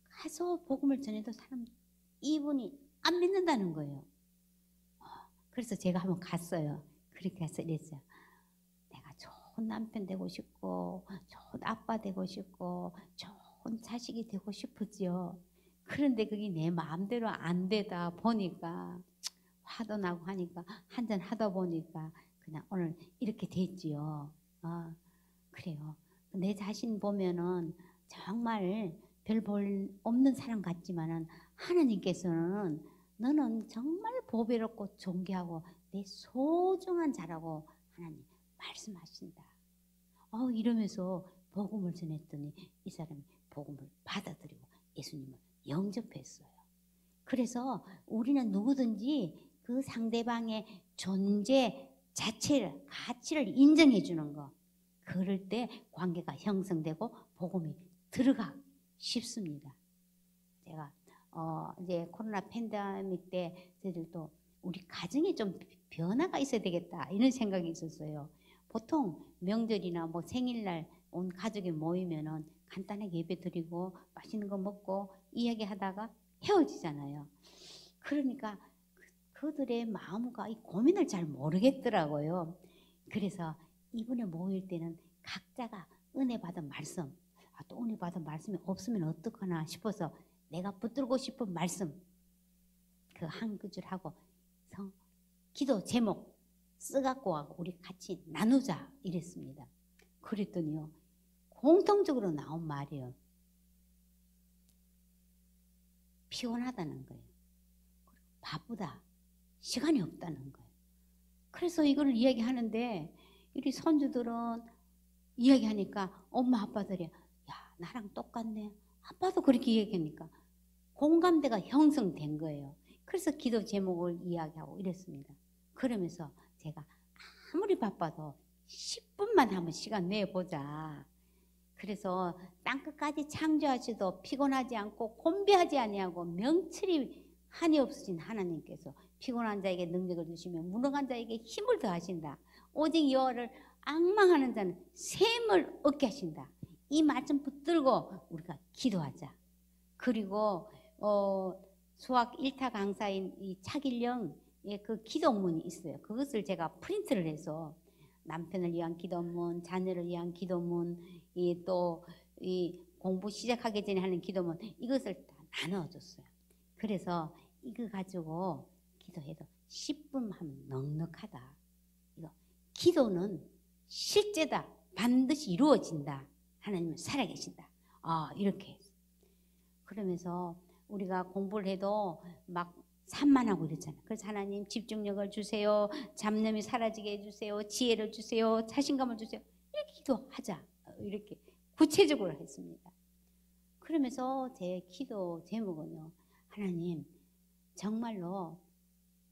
가서 복음을 전해도 사람 이분이 안 믿는다는 거예요. 그래서 제가 한번 갔어요. 그렇게 해서 이랬어요. 내가 좋은 남편 되고 싶고 좋은 아빠 되고 싶고 좋은 자식이 되고 싶었지요. 그런데 그게 내 마음대로 안 되다 보니까 화도 나고 하니까 한잔 하다 보니까 그냥 오늘 이렇게 됐지요. 그래요. 내 자신 보면은 정말 별 볼 없는 사람 같지만은 하나님께서는 너는 정말 보배롭고 존귀하고 내 소중한 자라고 하나님 말씀하신다. 이러면서 복음을 전했더니 이 사람이 복음을 받아들이고 예수님을 영접했어요. 그래서 우리는 누구든지 그 상대방의 존재 자체를, 가치를 인정해 주는 거. 그럴 때 관계가 형성되고 복음이 들어가 쉽습니다. 제가 이제 코로나 팬데믹 때 저희들도 우리 가정에 좀 변화가 있어야 되겠다 이런 생각이 있었어요. 보통 명절이나 뭐 생일날 온 가족이 모이면은 간단하게 예배 드리고 맛있는 거 먹고 이야기하다가 헤어지잖아요. 그러니까 그들의 마음과 이 고민을 잘 모르겠더라고요. 그래서 이번에 모일 때는 각자가 은혜 받은 말씀, 또 은혜 받은 말씀이 없으면 어떡하나 싶어서 내가 붙들고 싶은 말씀 그 한 구절 하고 기도 제목 써갖고 우리 같이 나누자 이랬습니다. 그랬더니요 공통적으로 나온 말이에요. 피곤하다는 거예요. 바쁘다. 시간이 없다는 거예요. 그래서 이걸 이야기하는데 우리 손주들은 이야기하니까 엄마 아빠들이 야 나랑 똑같네. 아빠도 그렇게 얘기하니까 공감대가 형성된 거예요. 그래서 기도 제목을 이야기하고 이랬습니다. 그러면서 제가 아무리 바빠도 10분만 한번 시간 내보자. 그래서 땅끝까지 창조하시도 피곤하지 않고 곤비하지 아니하고 명철이 한이 없으신 하나님께서 피곤한 자에게 능력을 주시며 무능한 자에게 힘을 더하신다. 오직 여호와를 앙망하는 자는 샘을 얻게 하신다. 이 말씀 붙들고 우리가 기도하자. 그리고 수학 1타 강사인 이 차길령의 그 기도문이 있어요. 그것을 제가 프린트를 해서 남편을 위한 기도문, 자녀를 위한 기도문, 또 이 공부 시작하기 전에 하는 기도문 이것을 다 나눠줬어요. 그래서 이거 가지고 기도해도 10분 하면 넉넉하다. 이거 기도는 실제다. 반드시 이루어진다. 하나님은 살아계신다. 이렇게 그러면서 우리가 공부를 해도 막 산만하고 이랬잖아요. 그래서 하나님 집중력을 주세요. 잡념이 사라지게 해주세요. 지혜를 주세요. 자신감을 주세요. 이렇게 기도하자. 이렇게 구체적으로 했습니다. 그러면서 제 기도 제목은요. 하나님 정말로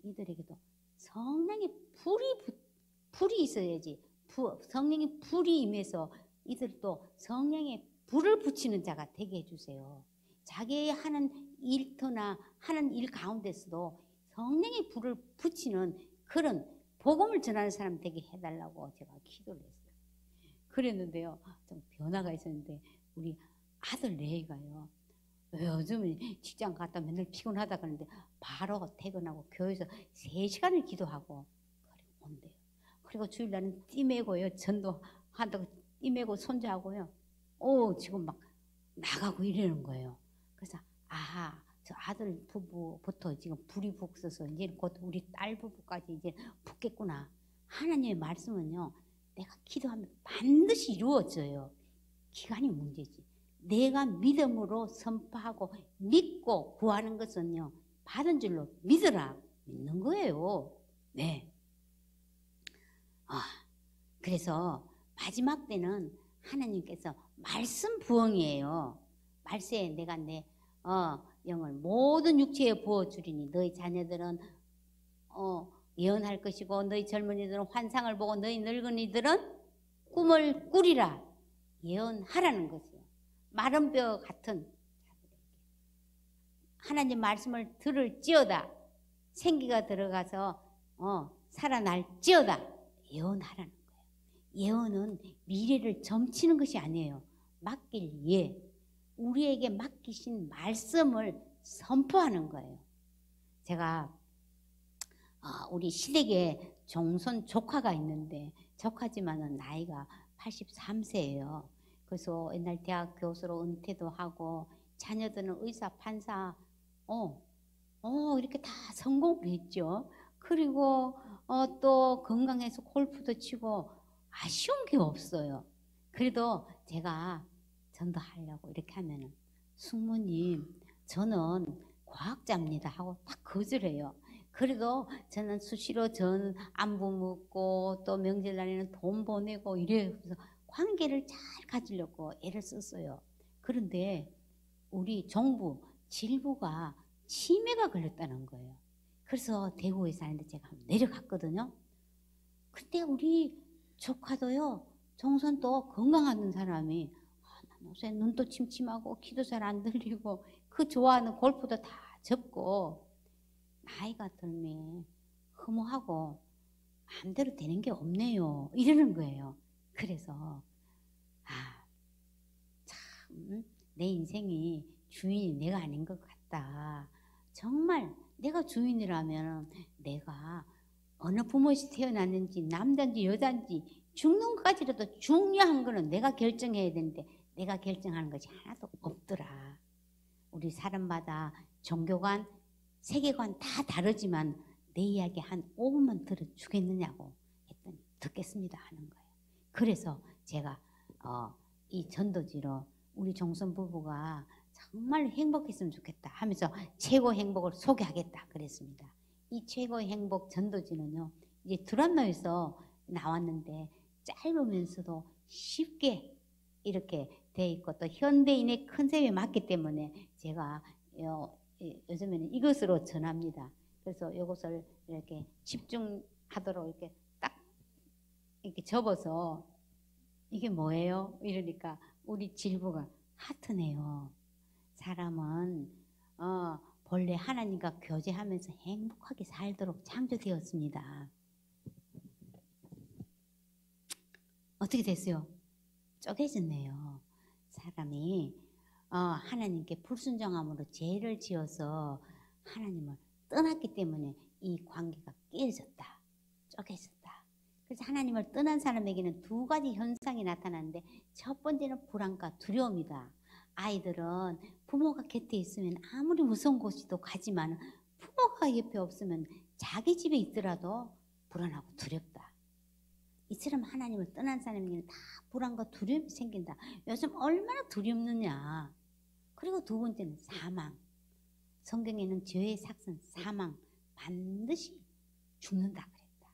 이들에게도 성령의 불이 있어야지. 성령의 불이 임해서 이들도 성령의 불을 붙이는 자가 되게 해주세요. 자기 하는 일터나 하는 일 가운데서도 성령의 불을 붙이는 그런 복음을 전하는 사람 되게 해달라고 제가 기도를 했어요. 그랬는데요. 좀 변화가 있었는데 우리 아들 레이가요. 요즘 직장 갔다 맨날 피곤하다 그러는데 바로 퇴근하고 교회에서 3시간을 기도하고 온대요. 그리고 주일날은 띠매고요. 전도한다고 띠매고 손주하고요. 지금 막 나가고 이러는 거예요. 그래서 저 아들 부부부터 지금 불이 붙어서 이제 곧 우리 딸 부부까지 이제 붙겠구나. 하나님의 말씀은요. 내가 기도하면 반드시 이루어져요. 기간이 문제지. 내가 믿음으로 선포하고 믿고 구하는 것은요. 받은 줄로 믿으라. 믿는 거예요. 네. 그래서 마지막 때는 하나님께서 말씀 부엉이에요. 말세에 내가 내 영을 모든 육체에 부어주리니 너희 자녀들은 예언할 것이고 너희 젊은이들은 환상을 보고 너희 늙은이들은 꿈을 꾸리라. 예언하라는 것이에요. 마른 뼈 같은 자들에게 하나님 말씀을 들을지어다. 생기가 들어가서 살아날지어다. 예언하라는 거예요. 예언은 미래를 점치는 것이 아니에요. 맡길 예. 우리에게 맡기신 말씀을 선포하는 거예요. 제가 우리 시댁에 종손 조카가 있는데 조카지만은 나이가 83세예요. 그래서 옛날 대학 교수로 은퇴도 하고 자녀들은 의사, 판사, 이렇게 다 성공을 했죠. 그리고 또 건강해서 골프도 치고 아쉬운 게 없어요. 그래도 제가 전도하려고 이렇게 하면은 숙모님 저는 과학자입니다 하고 딱 거절해요. 그래도 저는 수시로 전 안부 묻고 또 명절날에는 돈 보내고 이래서 관계를 잘 가지려고 애를 썼어요. 그런데 우리 정부 질부가 치매가 걸렸다는 거예요. 그래서 대구에 사는데 제가 내려갔거든요. 그때 우리 조카도요, 정선도 건강한 사람이 난 요새 눈도 침침하고 귀도 잘 안 들리고 그 좋아하는 골프도 다 접고 나이가 들면 허무하고 마음대로 되는 게 없네요. 이러는 거예요. 그래서 참 내 인생이 주인이 내가 아닌 것 같다. 정말 내가 주인이라면 내가 어느 부모에서 태어났는지 남자인지 여자인지 죽는 것까지라도 중요한 거는 내가 결정해야 되는데 내가 결정하는 것이 하나도 없더라. 우리 사람마다 종교관, 세계관 다 다르지만 내 이야기 한 5분만 들어주겠느냐고 했더니 듣겠습니다 하는 거예요. 그래서 제가 이 전도지로 우리 종선 부부가 정말 행복했으면 좋겠다 하면서 최고 행복을 소개하겠다 그랬습니다. 이 최고 행복 전도지는요, 이제 드라마에서 나왔는데 짧으면서도 쉽게 이렇게 돼 있고 또 현대인의 컨셉에 맞기 때문에 제가 요즘에는 이것으로 전합니다. 그래서 이것을 이렇게 집중하도록 이렇게 딱 이렇게 접어서 이게 뭐예요? 이러니까 우리 질부가 하트네요. 사람은 본래 하나님과 교제하면서 행복하게 살도록 창조되었습니다. 어떻게 됐어요? 쪼개졌네요. 사람이 하나님께 불순종함으로 죄를 지어서 하나님을 떠났기 때문에 이 관계가 깨졌다. 쪼개졌다. 그래서 하나님을 떠난 사람에게는 두 가지 현상이 나타나는데 첫 번째는 불안과 두려움이다. 아이들은 부모가 곁에 있으면 아무리 무서운 곳이도 가지만 부모가 옆에 없으면 자기 집에 있더라도 불안하고 두렵다. 이처럼 하나님을 떠난 사람에게는 다 불안과 두려움이 생긴다. 요즘 얼마나 두렵느냐. 그리고 두 번째는 사망. 성경에는 죄의 삭선 사망 반드시 죽는다 그랬다.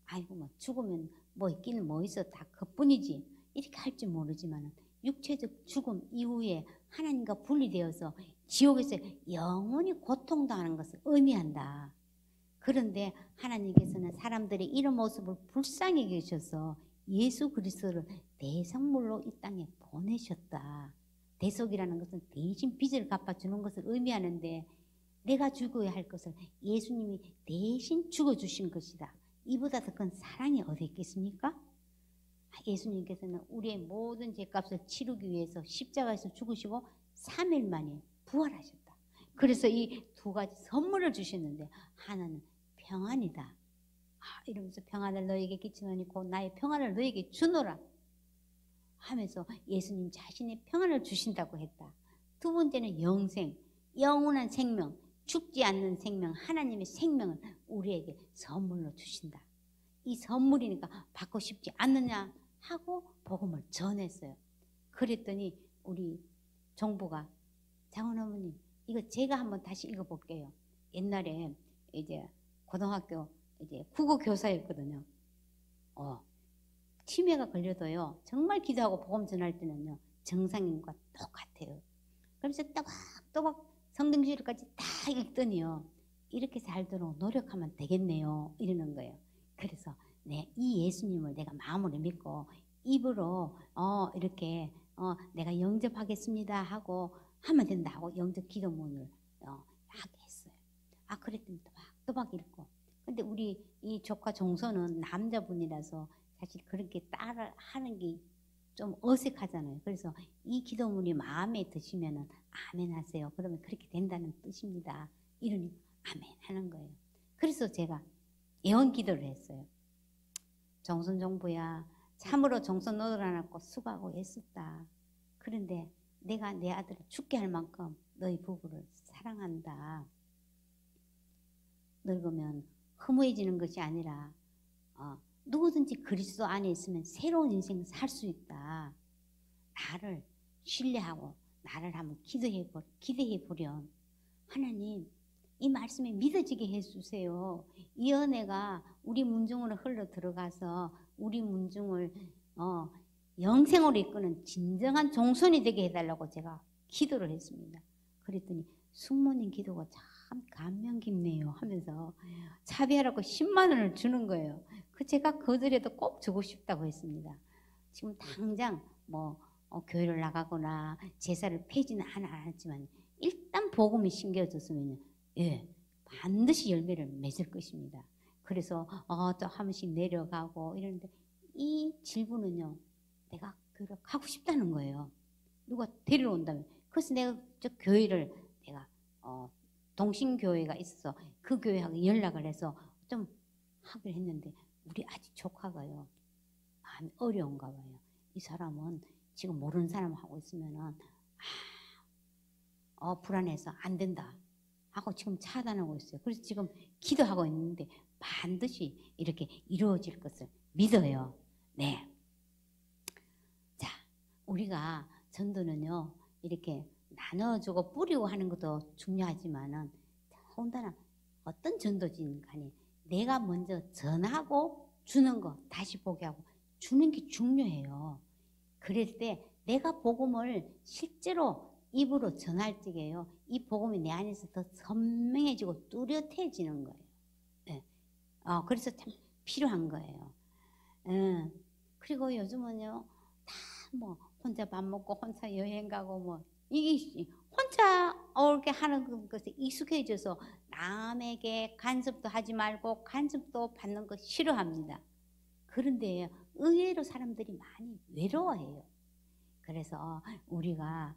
아이고 뭐 죽으면 뭐 있기는 뭐 있어 다 그뿐이지 이렇게 할지 모르지만 육체적 죽음 이후에 하나님과 분리되어서 지옥에서 영원히 고통당하는 것을 의미한다. 그런데 하나님께서는 사람들의 이런 모습을 불쌍히 여기셔서 예수 그리스도를 대성물로 이 땅에 보내셨다. 대속이라는 것은 대신 빚을 갚아주는 것을 의미하는데 내가 죽어야 할 것을 예수님이 대신 죽어주신 것이다. 이보다 더 큰 사랑이 어디 있겠습니까? 예수님께서는 우리의 모든 죄값을 치르기 위해서 십자가에서 죽으시고 3일 만에 부활하셨다. 그래서 이 두 가지 선물을 주셨는데 하나는 평안이다. 이러면서 평안을 너에게 끼치노니 곧 나의 평안을 너에게 주노라 하면서 예수님 자신의 평안을 주신다고 했다. 두 번째는 영생, 영원한 생명, 죽지 않는 생명, 하나님의 생명을 우리에게 선물로 주신다. 이 선물이니까 받고 싶지 않느냐 하고 복음을 전했어요. 그랬더니 우리 종부가 장원 어머님 이거 제가 한번 다시 읽어볼게요. 옛날에 이제 고등학교 이제 국어 교사였거든요. 치매가 걸려도요 정말 기도하고 복음 전할 때는요 정상인과 똑같아요. 그래서 또박또박 성경지를까지 다 읽더니요 이렇게 살도록 노력하면 되겠네요 이러는 거예요. 그래서 이 예수님을 내가 마음으로 믿고 입으로 이렇게 내가 영접하겠습니다 하고 하면 된다 하고 영접 기도문을 하게 했어요. 그랬더니 또박 읽고. 근데 우리 이 조카 종서는 남자분이라서 사실 그렇게 따라 하는 게 좀 어색하잖아요. 그래서 이 기도문이 마음에 드시면은 아멘 하세요. 그러면 그렇게 된다는 뜻입니다. 이러니 아멘 하는 거예요. 그래서 제가 예언 기도를 했어요. 정선 정부야, 참으로 정선 너를 안고 수고하고 애썼다. 그런데 내가 내 아들을 죽게 할 만큼 너희 부부를 사랑한다. 늙으면 허무해지는 것이 아니라 누구든지 그리스도 안에 있으면 새로운 인생 살 수 있다. 나를 신뢰하고 나를 한번 기대해 보렴. 하나님, 이 말씀에 믿어지게 해주세요. 이 은혜가 우리 문중으로 흘러 들어가서 우리 문중을 영생으로 이끄는 진정한 종손이 되게 해달라고 제가 기도를 했습니다. 그랬더니 숙모님 기도가 참 감명 깊네요 하면서 차비하라고 10만 원을 주는 거예요. 제가 그들에도 꼭 주고 싶다고 했습니다. 지금 당장 교회를 나가거나 제사를 폐지는 안 하지만 일단 복음이 심겨졌으면 반드시 열매를 맺을 것입니다. 그래서 또 한 번씩 내려가고 이러는데 이 질문은요, 내가 교회를 가고 싶다는 거예요. 누가 데리러 온다면. 그래서 내가 저 교회를 내가 동신교회가 있어서 그 교회하고 연락을 해서 좀 하기로 했는데 우리 아직 조카가요 마음이 어려운가 봐요. 이 사람은 지금 모르는 사람하고 있으면은 불안해서 안 된다 하고 지금 차단하고 있어요. 그래서 지금 기도하고 있는데 반드시 이렇게 이루어질 것을 믿어요. 네. 자, 우리가 전도는요 이렇게 나눠주고 뿌리고 하는 것도 중요하지만은 더군다나 어떤 전도진 간에 내가 먼저 전하고 주는 거 다시 보게 하고 주는 게 중요해요. 그럴 때 내가 복음을 실제로 입으로 전할 적에요. 이 복음이 내 안에서 더 선명해지고 뚜렷해지는 거예요. 네. 그래서 참 필요한 거예요. 그리고 요즘은요 다 혼자 밥 먹고 혼자 여행 가고 이게 혼자 이렇게 하는 것에 익숙해져서 남에게 간섭도 하지 말고 간섭도 받는 거 싫어합니다. 그런데 의외로 사람들이 많이 외로워해요. 그래서 우리가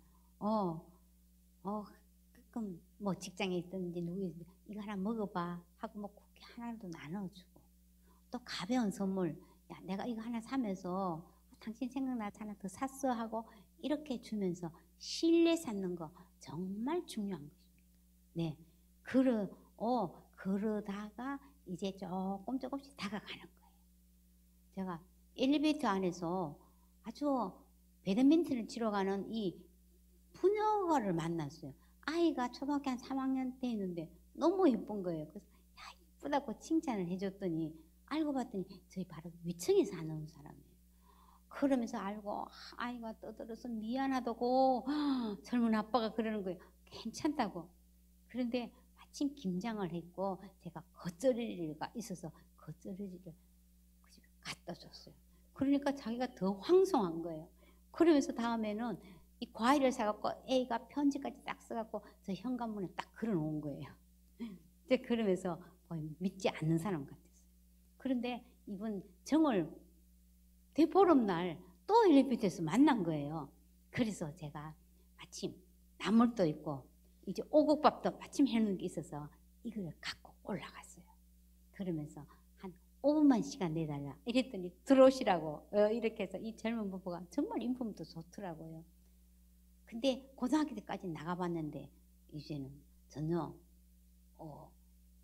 가끔 직장에 있든지 누구 이거 하나 먹어봐 하고 쿠키 하나도 나눠주고 또 가벼운 선물 야 내가 이거 하나 사면서 당신 생각나서 하나 더 샀어 하고 이렇게 주면서 신뢰 쌓는 거 정말 중요한 것입니다. 네, 그러다가 이제 조금씩 다가가는 거예요. 제가 엘리베이터 안에서 아주 배드민턴을 치러 가는 이 부녀를 만났어요. 아이가 초등학교 한 3학년 때 있는데 너무 예쁜 거예요. 그래서 야 이쁘다고 칭찬을 해줬더니 알고 봤더니 저희 바로 위층에 사는 사람이에요. 그러면서 알고 아이가 떠들어서 미안하다고 젊은 아빠가 그러는 거예요. 괜찮다고. 그런데 마침 김장을 했고 제가 겉절이가 있어서 겉절이를 갖다 줬어요. 그러니까 자기가 더 황송한 거예요. 그러면서 다음에는 이 과일을 사갖고 애가 편지까지 딱 써갖고 저 현관문에 딱 걸어놓은 거예요. 이제 그러면서 거의 믿지 않는 사람 같았어요. 그런데 이분 정월 대보름날 또 엘리베이터에서 만난 거예요. 그래서 제가 마침 나물도 있고 이제 오곡밥도 마침 해놓은 게 있어서 이걸 갖고 올라갔어요. 그러면서 한 5분만 시간 내달라 이랬더니 들어오시라고 이렇게 해서 이 젊은 부부가 정말 인품도 좋더라고요. 근데 고등학교 때까지 나가봤는데 이제는 전혀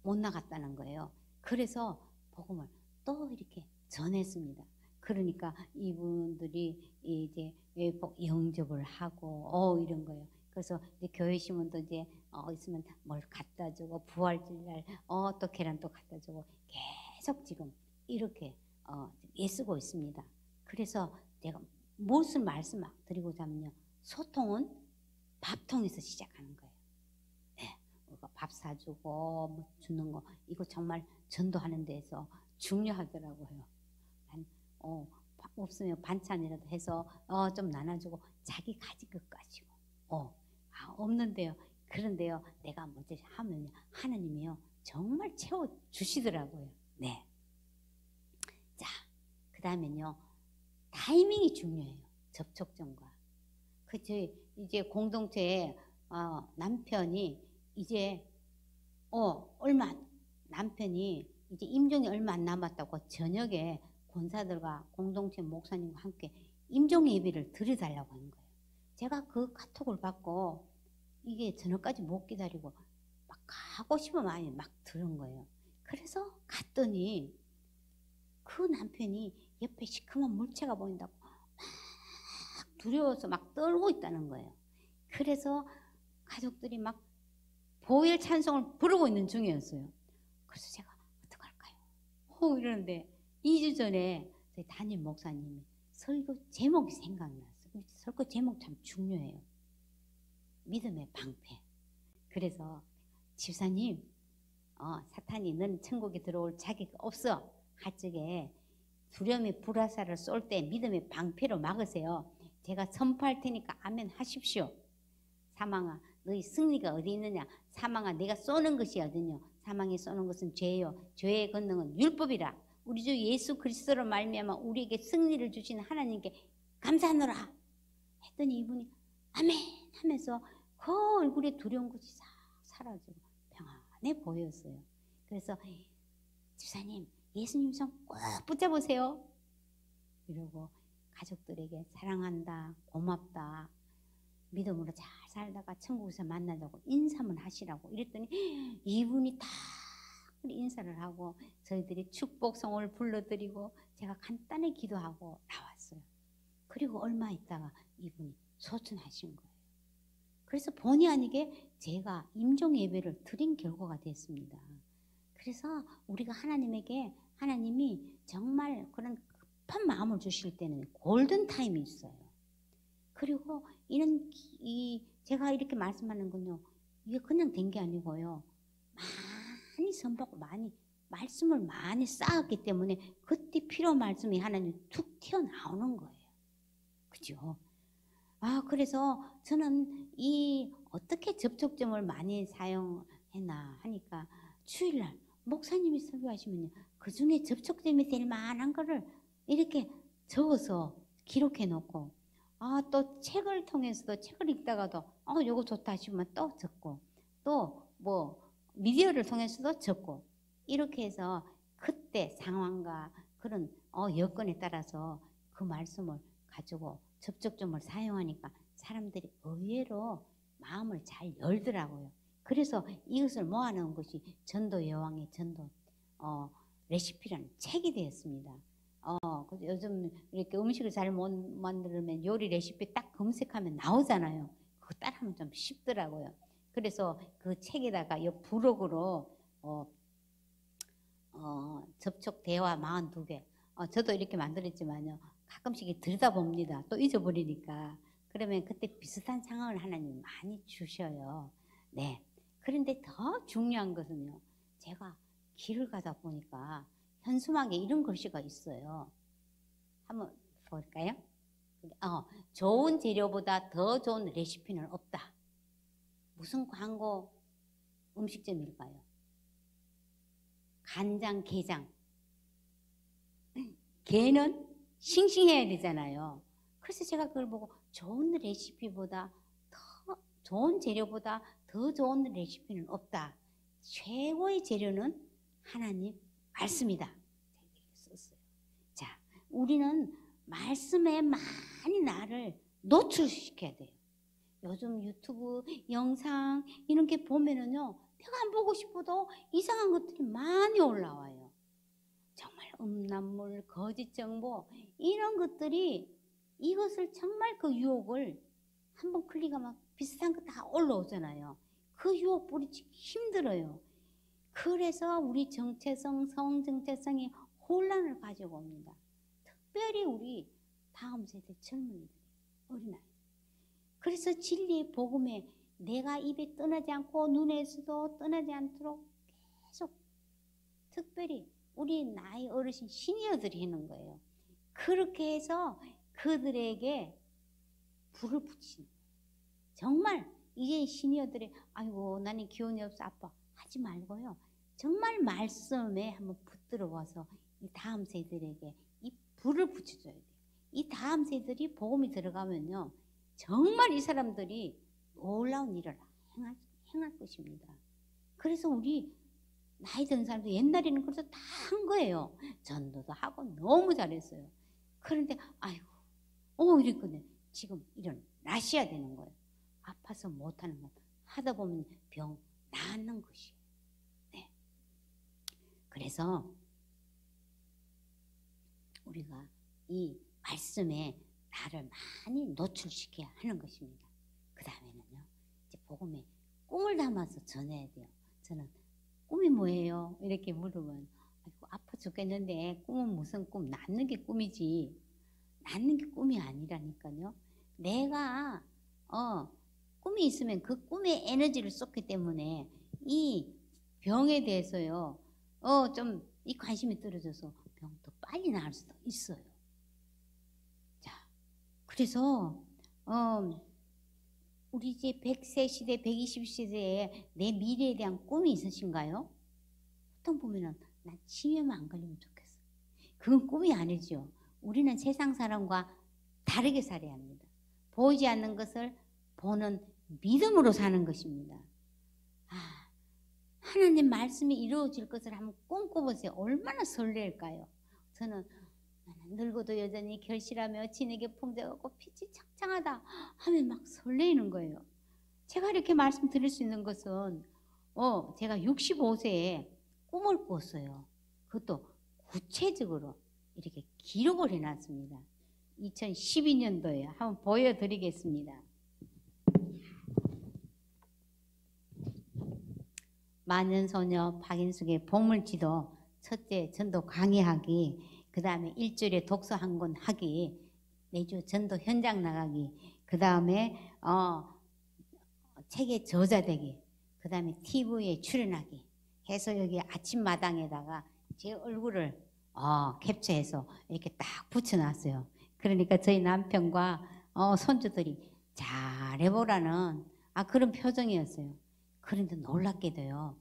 못 나갔다는 거예요. 그래서 복음을 또 이렇게 전했습니다. 그러니까 이분들이 이제 영접을 하고 이런 거예요. 그래서 이제 교회 신문도 이제 있으면 뭘 갖다 주고 부활절날 또 계란도 갖다 주고 계속 지금 이렇게 애쓰고 있습니다. 그래서 제가 무슨 말씀 드리고자 하면요. 소통은 밥통에서 시작하는 거예요. 네, 밥 사주고 주는 거 이거 정말 전도하는 데서 중요하더라고요. 없으면 반찬이라도 해서 좀 나눠주고 자기 가진 것 가지고 없는데요. 그런데요, 내가 먼저 하면 하나님이요 정말 채워주시더라고요. 네. 자, 그 다음엔요, 타이밍이 중요해요. 접촉점과. 저희 이제 공동체에 남편이 이제 남편이 이제 임종이 얼마 안 남았다고 저녁에 권사들과 공동체 목사님과 함께 임종 예배를 드려달라고 한 거예요. 제가 그 카톡을 받고 이게 저녁까지 못 기다리고 막 가고 싶은 마음이 막 들은 거예요. 그래서 갔더니 그 남편이 옆에 시커먼 물체가 보인다고 막 두려워서 막 떨고 있다는 거예요. 그래서 가족들이 막 보혈 찬송을 부르고 있는 중이었어요. 그래서 제가 어떡할까요? 이러는데 2주 전에 저희 담임 목사님이 설교 제목이 생각났어요. 설교 제목 참 중요해요. 믿음의 방패. 그래서 집사님, 사탄이 넌 천국에 들어올 자격 없어. 하쪽에 두려움의 불화살을 쏠 때 믿음의 방패로 막으세요. 제가 선포할 테니까 아멘 하십시오. 사망아, 너희 승리가 어디 있느냐? 사망아, 내가 쏘는 것이 어디냐? 사망에 쏘는 것은 죄요. 죄의 권능은 율법이라. 우리 주 예수 그리스도로 말미암아 우리에게 승리를 주신 하나님께 감사하노라. 했더니 이분이 아멘 하면서 그 얼굴에 두려운 것이 싹 사라지고 평안해 보였어요. 그래서 집사님, 예수님 손 꼭 붙잡으세요. 이러고 가족들에게 사랑한다, 고맙다, 믿음으로 잘 살다가 천국에서 만나자고 인사만 하시라고 이랬더니 이분이 다 인사를 하고 저희들이 축복성을 불러드리고 제가 간단히 기도하고 나왔어요. 그리고 얼마 있다가 이분이 소천하신 거예요. 그래서 본의 아니게 제가 임종 예배를 드린 결과가 됐습니다. 그래서 우리가 하나님에게 하나님이 정말 그런 급한 마음을 주실 때는 골든 타임이 있어요. 그리고 제가 이렇게 말씀하는 건요, 이게 그냥 된 게 아니고요, 많이 선보고 말씀을 많이 쌓았기 때문에 그때 필요 말씀이 하나님 툭 튀어나오는 거예요. 그죠? 그래서 저는 어떻게 접촉점을 많이 사용했나 하니까 주일날 목사님이 설교하시면요, 그 중에 접촉점이 될 만한 거를 이렇게 적어서 기록해 놓고, 또 책을 통해서도 책을 읽다가도 요거 좋다 싶으면 또 적고, 또 뭐 미디어를 통해서도 적고, 이렇게 해서 그때 상황과 그런 여건에 따라서 그 말씀을 가지고 접촉점을 사용하니까 사람들이 의외로 마음을 잘 열더라고요. 그래서 이것을 모아놓은 것이 전도 여왕의 전도 레시피라는 책이 되었습니다. 요즘 이렇게 음식을 잘 못 만들면 요리 레시피 딱 검색하면 나오잖아요. 그거 따라하면 좀 쉽더라고요. 그래서 그 책에다가 이 부록으로 접촉 대화 42개. 저도 이렇게 만들었지만요, 가끔씩 들여다봅니다. 또 잊어버리니까. 그러면 그때 비슷한 상황을 하나님 많이 주셔요. 네. 그런데 더 중요한 것은요, 제가 길을 가다 보니까 현수막에 이런 글씨가 있어요. 한번 볼까요? 좋은 재료보다 더 좋은 레시피는 없다. 무슨 광고 음식점일까요? 간장, 게장. 게는 싱싱해야 되잖아요. 그래서 제가 그걸 보고 좋은 레시피보다 좋은 재료보다 더 좋은 레시피는 없다. 최고의 재료는 하나님 말씀이다. 썼어요. 자, 우리는 말씀에 많이 나를 노출시켜야 돼요. 요즘 유튜브 영상 이런 게 보면은요, 내가 안 보고 싶어도 이상한 것들이 많이 올라와요. 정말 음란물, 거짓 정보 이런 것들이 이것을 정말 그 유혹을 한번 클릭하면 비슷한 거 다 올라오잖아요. 그 유혹 뿌리치기 힘들어요. 그래서 우리 정체성, 성정체성이 혼란을 가지고 옵니다. 특별히 우리 다음 세대 젊은이들, 어린아이. 그래서 진리의 복음에 내가 입에 떠나지 않고 눈에서도 떠나지 않도록 계속 특별히 우리 나이 어르신 시니어들이 하는 거예요. 그렇게 해서 그들에게 불을 붙이는 거예요. 정말 이제 시니어들이 아이고 나는 기운이 없어 아파 하지 말고요. 정말 말씀에 한번 붙들어와서 이 다음 세대에게 이 불을 붙여줘야 돼요. 이 다음 세대들이 복음이 들어가면요. 정말 이 사람들이 놀라운 일을 행할 것입니다. 그래서 우리 나이 든 사람들 옛날에는 그래서 다 한 거예요. 전도도 하고 너무 잘했어요. 그런데 아이고 이랬거든요. 지금 이런 나셔야 되는 거예요. 아파서 못하는 것 하다 보면 병 낫는 것이에요. 네. 그래서 우리가 이 말씀에 나를 많이 노출시켜야 하는 것입니다. 그 다음에는요. 이제 복음에 꿈을 담아서 전해야 돼요. 저는 꿈이 뭐예요? 이렇게 물으면 아이고, 아파 죽겠는데 꿈은 무슨 꿈? 낫는 게 꿈이지. 낫는 게 꿈이 아니라니까요. 내가 꿈이 있으면 그 꿈에 에너지를 쏟기 때문에 이 병에 대해서요. 좀 이 관심이 떨어져서 병도 빨리 나을 수도 있어요. 자, 그래서 우리 이제 100세 시대, 120세대에 내 미래에 대한 꿈이 있으신가요? 보통 보면은 난 치매만 안 걸리면 좋겠어. 그건 꿈이 아니죠. 우리는 세상 사람과 다르게 살아야 합니다. 보이지 않는 것을 보는 믿음으로 사는 것입니다. 하나님 말씀이 이루어질 것을 한번 꿈꿔보세요. 얼마나 설렐까요? 저는 늙어도 여전히 결실하며 진에게 풍성하고 빛이 창창하다 하면 막 설레는 거예요. 제가 이렇게 말씀드릴 수 있는 것은 제가 65세에 꿈을 꿨어요. 그것도 구체적으로 이렇게 기록을 해놨습니다. 2012년도에 한번 보여드리겠습니다. 만년소녀 박인숙의 보물지도 첫째 전도 강의하기, 그 다음에 일주일에 독서 한 권 하기, 매주 전도 현장 나가기, 그 다음에 책의 저자되기, 그 다음에 TV에 출연하기 해서 여기 아침마당에다가 제 얼굴을 캡처해서 이렇게 딱 붙여놨어요. 그러니까 저희 남편과 손주들이 잘해보라는 그런 표정이었어요. 그런데 놀랍게도요.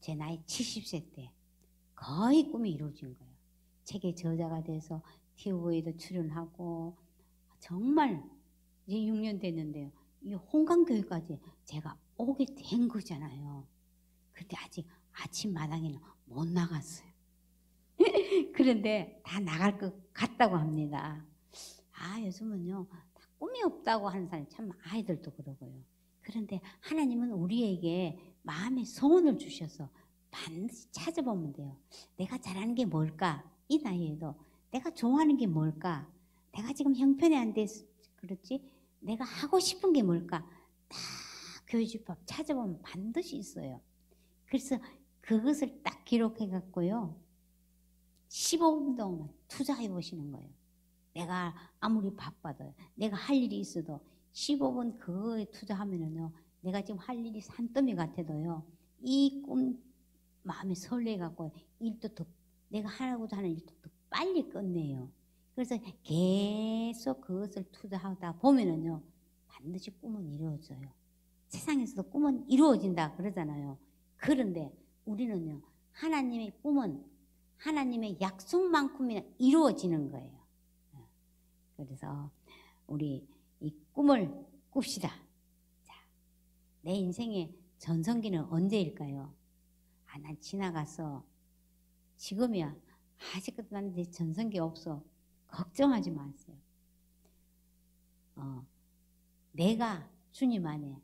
제 나이 70세 때 거의 꿈이 이루어진 거예요. 책의 저자가 돼서 TV에도 출연하고 정말 이제 6년 됐는데요. 이 홍강교회까지 제가 오게 된 거잖아요. 그런데 아직 아침마당에는 못 나갔어요. 그런데 다 나갈 것 같다고 합니다. 요즘은요. 다 꿈이 없다고 하는 사람이 참 아이들도 그러고요. 그런데 하나님은 우리에게 마음의 소원을 주셔서 반드시 찾아보면 돼요. 내가 잘하는 게 뭘까? 이 나이에도 내가 좋아하는 게 뭘까? 내가 지금 형편이 안 돼서 그렇지? 내가 하고 싶은 게 뭘까? 딱 교회주법 찾아보면 반드시 있어요. 그래서 그것을 딱 기록해 갖고요. 15분 동안 투자해 보시는 거예요. 내가 아무리 바빠도 내가 할 일이 있어도 15분 그거에 투자하면은요. 내가 지금 할 일이 산더미 같아도요. 이 꿈 마음에 설레 갖고 일도 더 내가 하고자 하는 일도 더 빨리 끝내요. 그래서 계속 그것을 투자하다 보면은요. 반드시 꿈은 이루어져요. 세상에서도 꿈은 이루어진다 그러잖아요. 그런데 우리는요. 하나님의 꿈은 하나님의 약속만큼이나 이루어지는 거예요. 그래서 우리 이 꿈을 꿉시다. 자, 내 인생의 전성기는 언제일까요? 난 지나갔어. 지금이야. 아직도 난 내 전성기 없어. 걱정하지 마세요. 내가 주님 안에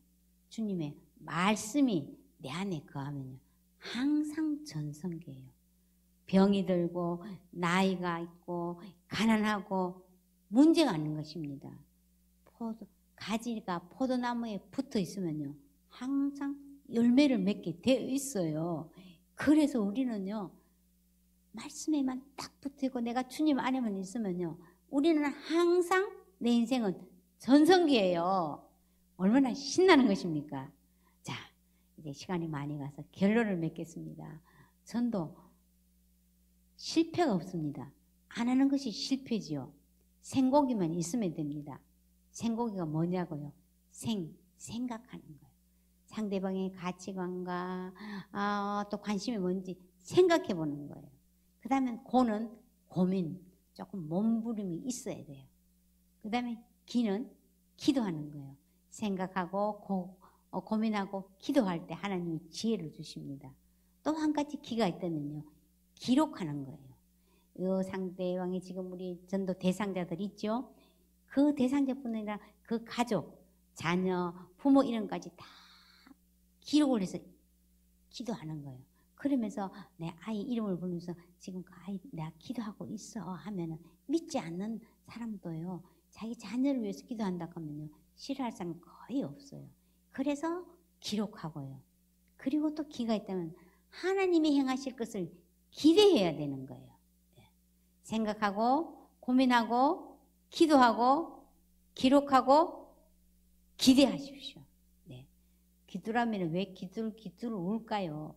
주님의 말씀이 내 안에 거하면요. 항상 전성기예요. 병이 들고 나이가 있고 가난하고 문제가 있는 것입니다. 가지가 포도나무에 붙어 있으면요. 항상 열매를 맺게 되어 있어요. 그래서 우리는요. 말씀에만 딱 붙이고 내가 주님 안에만 있으면요. 우리는 항상 내 인생은 전성기예요. 얼마나 신나는 것입니까? 자, 이제 시간이 많이 가서 결론을 맺겠습니다. 전도 실패가 없습니다. 안 하는 것이 실패지요. 생고기만 있으면 됩니다. 생고기가 뭐냐고요? 생각하는 거예요. 상대방의 가치관과 또 관심이 뭔지 생각해 보는 거예요. 그 다음에 고는 고민, 조금 몸부림이 있어야 돼요. 그 다음에 기는 기도하는 거예요. 생각하고 고민하고 기도할 때 하나님이 지혜를 주십니다. 또 한 가지 기가 있다면요, 기록하는 거예요. 이 상대방이 지금 우리 전도 대상자들 있죠? 그 대상자뿐 아니라 그 가족, 자녀, 부모 이름까지 다 기록을 해서 기도하는 거예요. 그러면서 내 아이 이름을 부르면서 지금 그 아이 내가 기도하고 있어 하면은 믿지 않는 사람도요, 자기 자녀를 위해서 기도한다고 하면요, 싫어할 사람 거의 없어요. 그래서 기록하고요. 그리고 또 기가 있다면 하나님이 행하실 것을 기대해야 되는 거예요. 생각하고 고민하고 기도하고 기록하고 기대하십시오. 네. 기도라면 왜 기도를 울까요?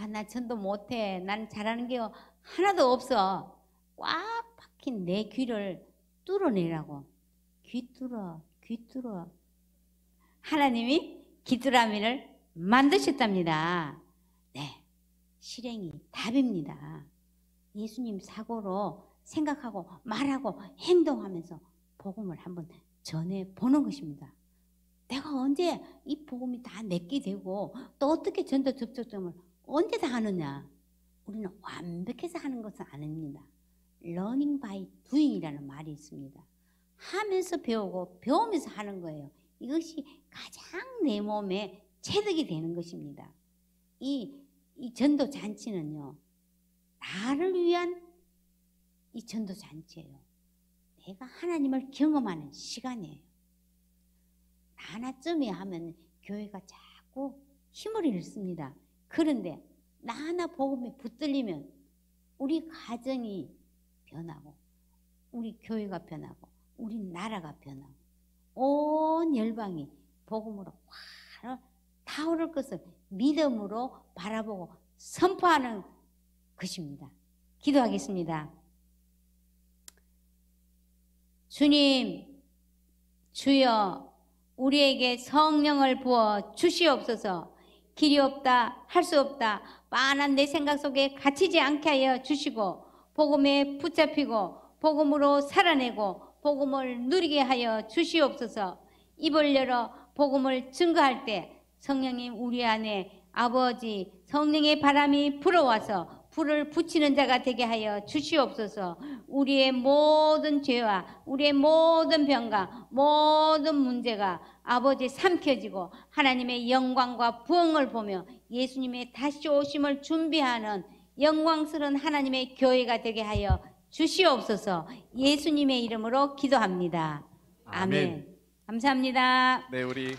나 전도 못해. 난 잘하는 게 하나도 없어. 꽉 박힌 내 귀를 뚫어내라고. 귀 뚫어. 하나님이 귀뚜라미를 만드셨답니다. 네, 실행이 답입니다. 예수님 사고로 생각하고 말하고 행동하면서 복음을 한번 전해보는 것입니다. 내가 언제 이 복음이 다 내게 되고 또 어떻게 전도 접촉점을 언제 다 하느냐? 우리는 완벽해서 하는 것은 아닙니다. Learning by doing이라는 말이 있습니다. 하면서 배우고 배우면서 하는 거예요. 이것이 가장 내 몸에 체득이 되는 것입니다. 이 전도 잔치는요, 나를 위한 이 전도 잔치예요. 내가 하나님을 경험하는 시간이에요. 하나쯤에 하면 교회가 자꾸 힘을 잃습니다. 그런데 나 하나 복음에 붙들리면 우리 가정이 변하고 우리 교회가 변하고 우리 나라가 변하고 온 열방이 복음으로 확 타오를 것을 믿음으로 바라보고 선포하는 것입니다. 기도하겠습니다. 주님, 주여, 우리에게 성령을 부어 주시옵소서. 길이 없다, 할 수 없다, 빤한 내 생각 속에 갇히지 않게 하여 주시고 복음에 붙잡히고 복음으로 살아내고 복음을 누리게 하여 주시옵소서. 입을 열어 복음을 증거할 때 성령님 우리 안에 아버지 성령의 바람이 불어와서 불을 붙이는 자가 되게 하여 주시옵소서. 우리의 모든 죄와 우리의 모든 병과 모든 문제가 아버지 삼켜지고 하나님의 영광과 부흥을 보며 예수님의 다시 오심을 준비하는 영광스러운 하나님의 교회가 되게 하여 주시옵소서. 예수님의 이름으로 기도합니다. 아멘. 감사합니다. 네, 우리